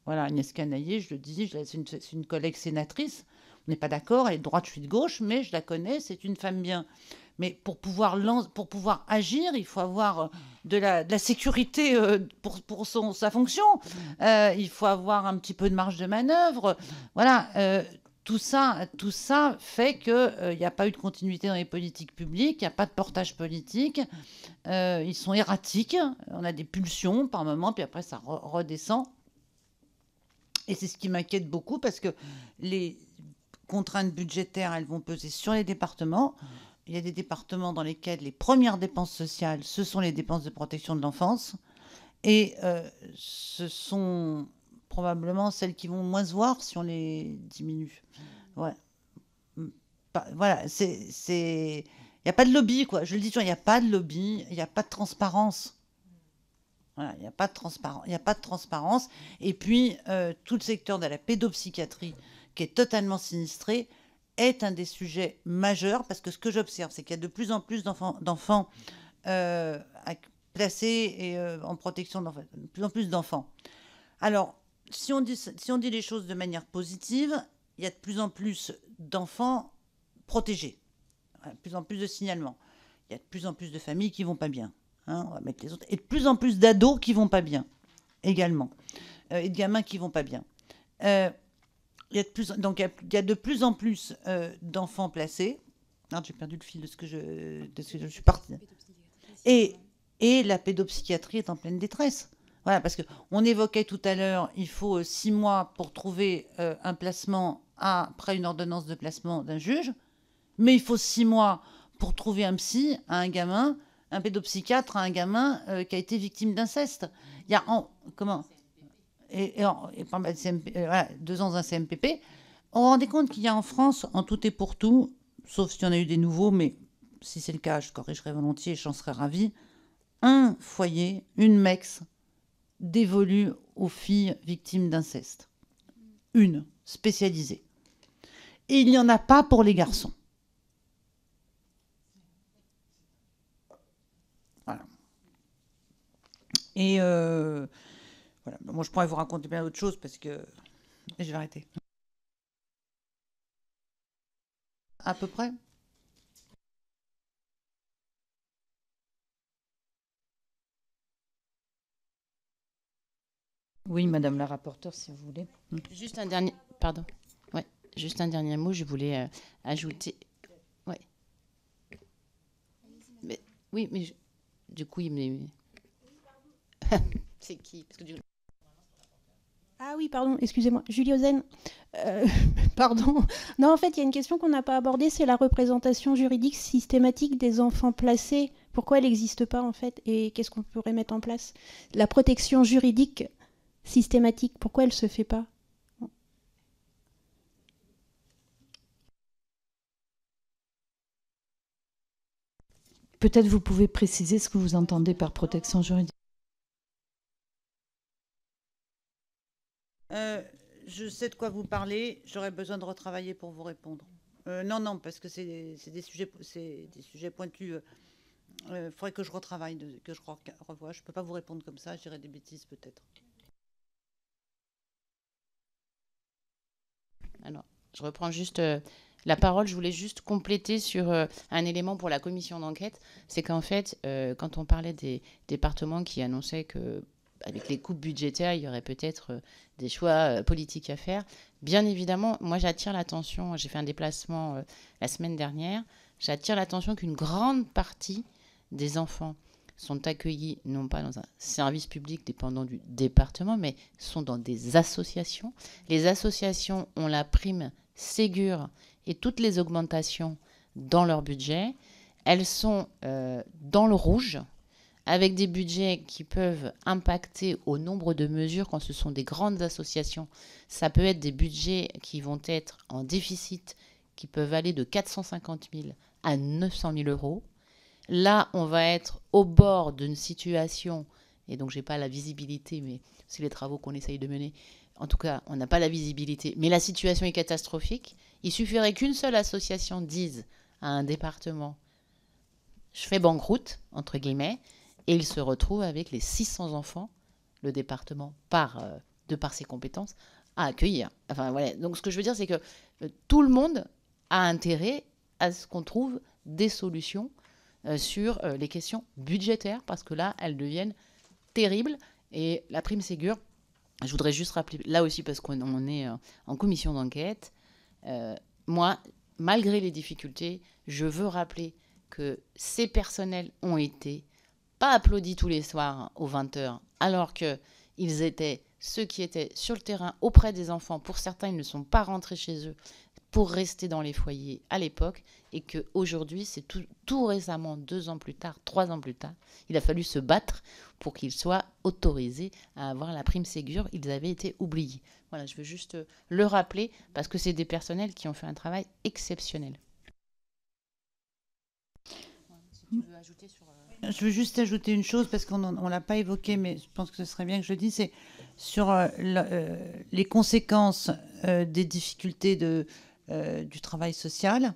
Voilà, Agnès Canaillé, je le disais, c'est une collègue sénatrice. On n'est pas d'accord, elle est de droite, je suis de gauche, mais je la connais, c'est une femme bien. Mais pour pouvoir agir, il faut avoir de la sécurité pour sa fonction. Il faut avoir un petit peu de marge de manœuvre. Voilà, tout ça fait qu'il n'y a pas eu de continuité dans les politiques publiques, il n'y a pas de portage politique. Ils sont erratiques. On a des pulsions par moment, puis après ça redescend. Et c'est ce qui m'inquiète beaucoup parce que les contraintes budgétaires, elles vont peser sur les départements. Il y a des départements dans lesquels les premières dépenses sociales, ce sont les dépenses de protection de l'enfance. Et ce sont probablement celles qui vont moins se voir si on les diminue. Ouais. Voilà, il n'y a pas de lobby, quoi. Je le dis toujours, il n'y a pas de lobby, il n'y a pas de transparence. Voilà, il n'y a pas de transparence. Et puis, tout le secteur de la pédopsychiatrie, qui est totalement sinistré, est un des sujets majeurs, parce que ce que j'observe, c'est qu'il y a de plus en plus d'enfants placés et en protection d'enfants, de plus en plus d'enfants. Alors, si on dit les choses de manière positive, il y a de plus en plus d'enfants protégés, de plus en plus de signalements. Il y a de plus en plus de familles qui vont pas bien. Hein, on va mettre les autres. Et de plus en plus d'ados qui vont pas bien, également. Et de gamins qui vont pas bien. Il y a de plus en plus d'enfants placés. Non, j'ai perdu le fil de ce que je suis partie. Et la pédopsychiatrie est en pleine détresse. Voilà, parce qu'on évoquait tout à l'heure, il faut 6 mois pour trouver un placement après une ordonnance de placement d'un juge, mais il faut 6 mois pour trouver un psy à un gamin, un pédopsychiatre à un gamin qui a été victime d'inceste. Il y a comment et 2 ans dans un CMPP. On se rendait compte qu'il y a en France, en tout et pour tout, sauf s'il y en a eu des nouveaux, mais si c'est le cas, je corrigerai volontiers et j'en serais ravie, un foyer, une MEX dévolue aux filles victimes d'inceste. Une, spécialisée. Et il n'y en a pas pour les garçons. Voilà. Et voilà. Moi, je pourrais vous raconter plein d'autres choses parce que... Et je vais arrêter. À peu près. Oui, madame la rapporteure, si vous voulez. Juste un dernier... Pardon. Ouais. Juste un dernier mot, je voulais ajouter... Ouais. Mais, oui, mais... Du coup, il me... C'est qui? Parce que Ah oui, pardon, excusez-moi. Julie Ozen. Pardon. Non, en fait, il y a une question qu'on n'a pas abordée, c'est la représentation juridique systématique des enfants placés. Pourquoi elle n'existe pas, en fait, et qu'est-ce qu'on pourrait mettre en place? La protection juridique systématique, pourquoi elle ne se fait pas? Peut-être vous pouvez préciser ce que vous entendez par protection juridique. Je sais de quoi vous parlez. J'aurais besoin de retravailler pour vous répondre. Non, parce que c'est des sujets pointus. Faudrait que je retravaille, que je revoie. Je peux pas vous répondre comme ça. Je dirais des bêtises peut-être. Alors, je reprends juste la parole, je voulais juste compléter sur un élément pour la commission d'enquête. C'est qu'en fait, quand on parlait des départements qui annonçaient que avec les coupes budgétaires, il y aurait peut-être des choix politiques à faire. Bien évidemment, moi j'attire l'attention, j'ai fait un déplacement la semaine dernière, j'attire l'attention qu'une grande partie des enfants sont accueillis non pas dans un service public dépendant du département, mais sont dans des associations. Les associations ont la prime Ségur et toutes les augmentations dans leur budget. Elles sont dans le rouge, avec des budgets qui peuvent impacter au nombre de mesures quand ce sont des grandes associations. Ça peut être des budgets qui vont être en déficit, qui peuvent aller de 450 000 à 900 000 euros. Là, on va être au bord d'une situation, et donc je n'ai pas la visibilité, mais c'est les travaux qu'on essaye de mener. En tout cas, on n'a pas la visibilité, mais la situation est catastrophique. Il suffirait qu'une seule association dise à un département « je fais banqueroute », entre guillemets, et il se retrouve avec les 600 enfants, le département, de par ses compétences, à accueillir. Enfin, voilà. Donc, ce que je veux dire, c'est que tout le monde a intérêt à ce qu'on trouve des solutions sur les questions budgétaires, parce que là, elles deviennent terribles. Et la prime Ségur, je voudrais juste rappeler, là aussi, parce qu'on est en commission d'enquête, moi, malgré les difficultés, je veux rappeler que ces personnels ont été pas applaudis tous les soirs aux 20h, alors qu'ils étaient ceux qui étaient sur le terrain auprès des enfants. Pour certains, ils ne sont pas rentrés chez eux pour rester dans les foyers à l'époque, et qu'aujourd'hui, c'est tout récemment, 2 ans plus tard, 3 ans plus tard, il a fallu se battre pour qu'ils soient autorisés à avoir la prime Ségur. Ils avaient été oubliés. Voilà, je veux juste le rappeler, parce que c'est des personnels qui ont fait un travail exceptionnel. Si tu veux ajouter sur... Je veux juste ajouter une chose, parce qu'on ne l'a pas évoqué, mais je pense que ce serait bien que je le dise, c'est sur les conséquences des difficultés du travail social,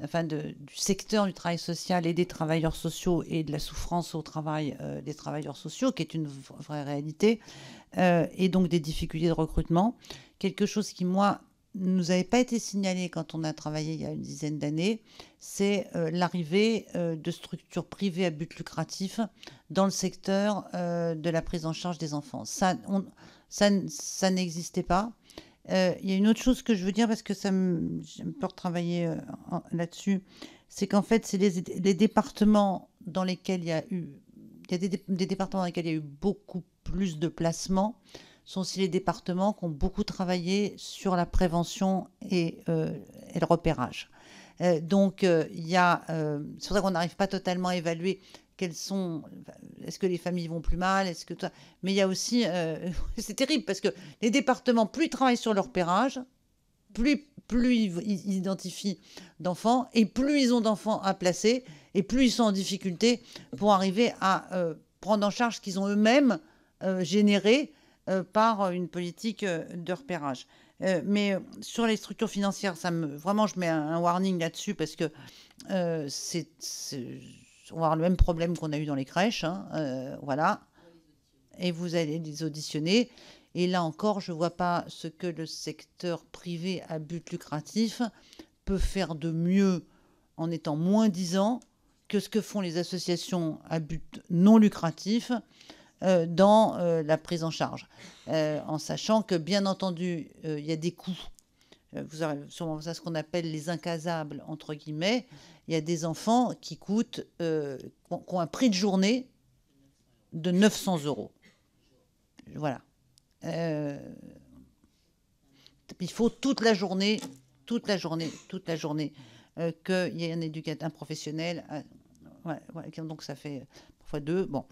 enfin du secteur du travail social et des travailleurs sociaux, et de la souffrance au travail des travailleurs sociaux, qui est une vraie réalité, et donc des difficultés de recrutement. Quelque chose qui, moi, nous avait pas été signalé quand on a travaillé il y a une dizaine d'années, c'est l'arrivée de structures privées à but lucratif dans le secteur de la prise en charge des enfants. Ça n'existait pas. Il y a une autre chose que je veux dire, parce que j'aime pas retravailler là-dessus, c'est qu'en fait, c'est les départements dans lesquels il y a des départements dans lesquels il y a eu beaucoup plus de placements, sont aussi les départements qui ont beaucoup travaillé sur la prévention et le repérage. Donc, c'est pour ça qu'on n'arrive pas totalement à évaluer est-ce que les familles vont plus mal, mais il y a aussi, c'est terrible, parce que les départements, plus ils travaillent sur le repérage, plus ils identifient d'enfants, et plus ils ont d'enfants à placer, et plus ils sont en difficulté pour arriver à prendre en charge ce qu'ils ont eux-mêmes généré par une politique de repérage. Mais sur les structures financières, vraiment, je mets un warning là-dessus, parce que on va avoir le même problème qu'on a eu dans les crèches, voilà. Et vous allez les auditionner. Et là encore, je ne vois pas ce que le secteur privé à but lucratif peut faire de mieux en étant moins-disant que ce que font les associations à but non lucratif dans la prise en charge, en sachant que, bien entendu, il y a des coûts. Vous avez sûrement ça, ce qu'on appelle les incasables, entre guillemets. Il y a des enfants qui qui ont un prix de journée de 900 €. Voilà. Il faut toute la journée, qu'il y ait un éducateur, un professionnel. Donc ça fait parfois 2. Bon.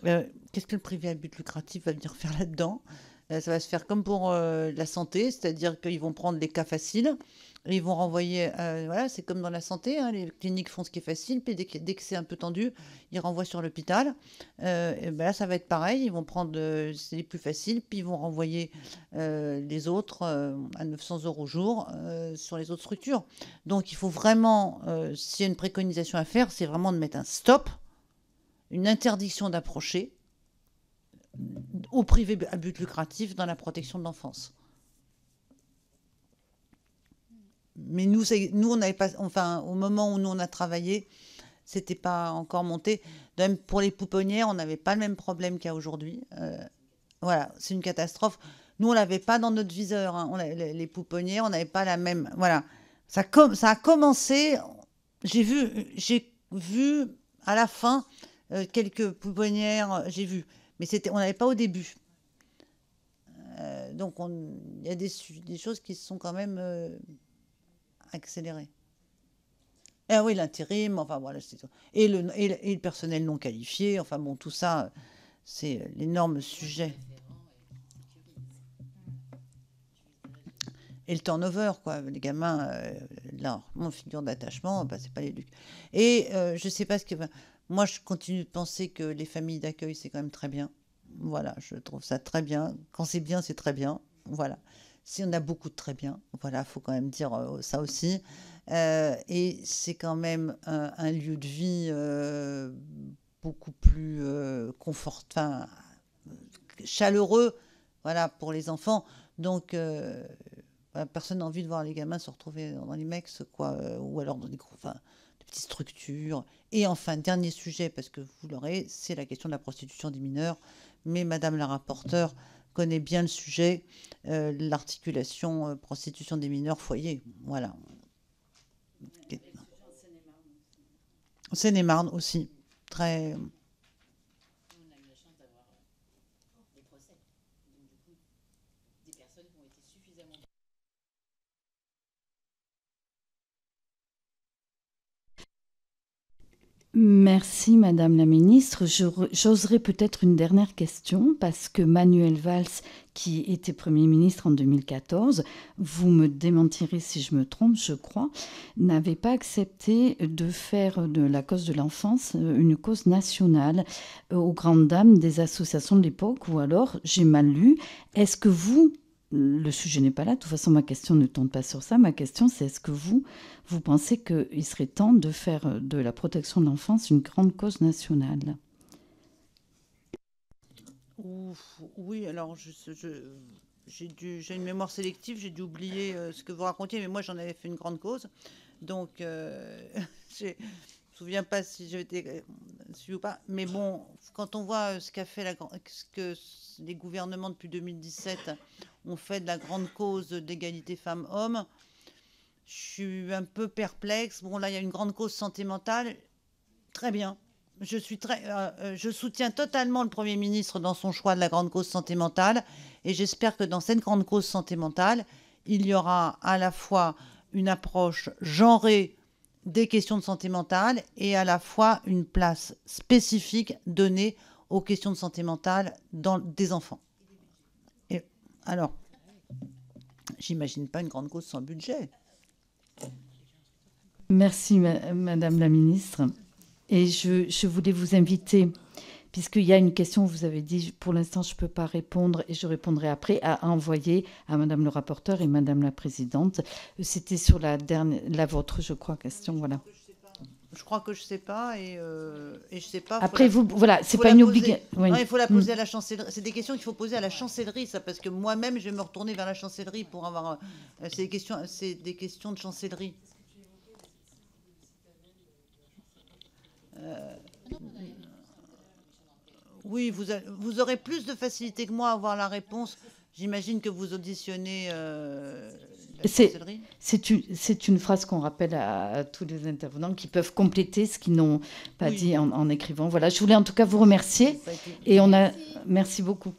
Qu'est-ce que le privé à but lucratif va venir faire là-dedans ? Ça va se faire comme pour la santé, c'est-à-dire qu'ils vont prendre les cas faciles et ils vont renvoyer. Voilà, c'est comme dans la santé, les cliniques font ce qui est facile, puis dès que c'est un peu tendu, ils renvoient sur l'hôpital. Et là, ça va être pareil, ils vont prendre les plus faciles, puis ils vont renvoyer les autres à 900 € au jour sur les autres structures. Donc, il faut vraiment, s'il y a une préconisation à faire, c'est vraiment de mettre un stop, une interdiction d'approcher au privé à but lucratif dans la protection de l'enfance. Mais nous, on n'avait pas, enfin, au moment où nous on a travaillé, c'était pas encore monté. De même pour les pouponnières, on n'avait pas le même problème qu'il y a aujourd'hui. Voilà, c'est une catastrophe. Nous, on l'avait pas dans notre viseur. Hein. Les pouponnières, on n'avait pas la même. Voilà, ça a commencé. J'ai vu à la fin quelques pouponnières. J'ai vu, mais on n'avait pas au début. Donc, il y a des choses qui se sont quand même accélérées. Ah oui, l'intérim, enfin voilà, c'est tout. Et le personnel non qualifié, enfin bon, tout ça, c'est l'énorme sujet. Et le turnover, quoi. Les gamins, mon figure d'attachement, bah, c'est pas les lucs. Et je sais pas ce que. Moi, je continue de penser que les familles d'accueil, c'est quand même très bien. Voilà, je trouve ça très bien. Quand c'est bien, c'est très bien. Voilà. Si on a beaucoup de très bien, voilà, faut quand même dire ça aussi. Et c'est quand même un lieu de vie beaucoup plus chaleureux, voilà, pour les enfants. Donc, personne n'a envie de voir les gamins se retrouver dans les mecs, quoi, ou alors dans des petites structures. Et enfin, dernier sujet, parce que vous l'aurez, c'est la question de la prostitution des mineurs. Mais Madame la rapporteure connaît bien le sujet, l'articulation prostitution des mineurs foyer. Voilà. Seine-et-Marne aussi. Très. Merci Madame la Ministre. J'oserais peut-être une dernière question parce que Manuel Valls, qui était Premier ministre en 2014, vous me démentirez si je me trompe, je crois, n'avait pas accepté de faire de la cause de l'enfance une cause nationale aux grandes dames des associations de l'époque, ou alors j'ai mal lu. Est-ce que vous... Le sujet n'est pas là, de toute façon ma question ne tourne pas sur ça, ma question c'est est-ce que vous pensez qu'il serait temps de faire de la protection de l'enfance une grande cause nationale? Oui, alors j'ai une mémoire sélective, j'ai dû oublier ce que vous racontiez, mais moi j'en avais fait une grande cause, donc je ne me souviens pas si j'ai été suivi ou pas, mais bon, quand on voit ce que les gouvernements depuis 2017 ont fait de la grande cause d'égalité femmes-hommes, je suis un peu perplexe. Bon, là, il y a une grande cause santé mentale. Très bien. Je soutiens totalement le Premier ministre dans son choix de la grande cause santé mentale. Et j'espère que dans cette grande cause santé mentale, il y aura à la fois une approche genrée des questions de santé mentale et à la fois une place spécifique donnée aux questions de santé mentale des enfants. Et alors, j'imagine pas une grande cause sans budget. Merci Madame la Ministre. Et je voulais vous inviter, puisqu'il y a une question, vous avez dit, pour l'instant je ne peux pas répondre et je répondrai après, à envoyer à Madame le rapporteur et Madame la Présidente. C'était sur la vôtre, je crois, question, voilà. Je crois que je sais pas et je sais pas. Après voilà, c'est pas une obligation. Oui. Il faut la poser à la chancellerie. C'est des questions qu'il faut poser à la chancellerie, ça, parce que moi-même je vais me retourner vers la chancellerie pour avoir. C'est des questions de chancellerie. Oui, vous aurez plus de facilité que moi à avoir la réponse. J'imagine que vous auditionnez. C'est une phrase qu'on rappelle à tous les intervenants qui peuvent compléter ce qu'ils n'ont pas dit en écrivant. Voilà, je voulais en tout cas vous remercier. Merci beaucoup.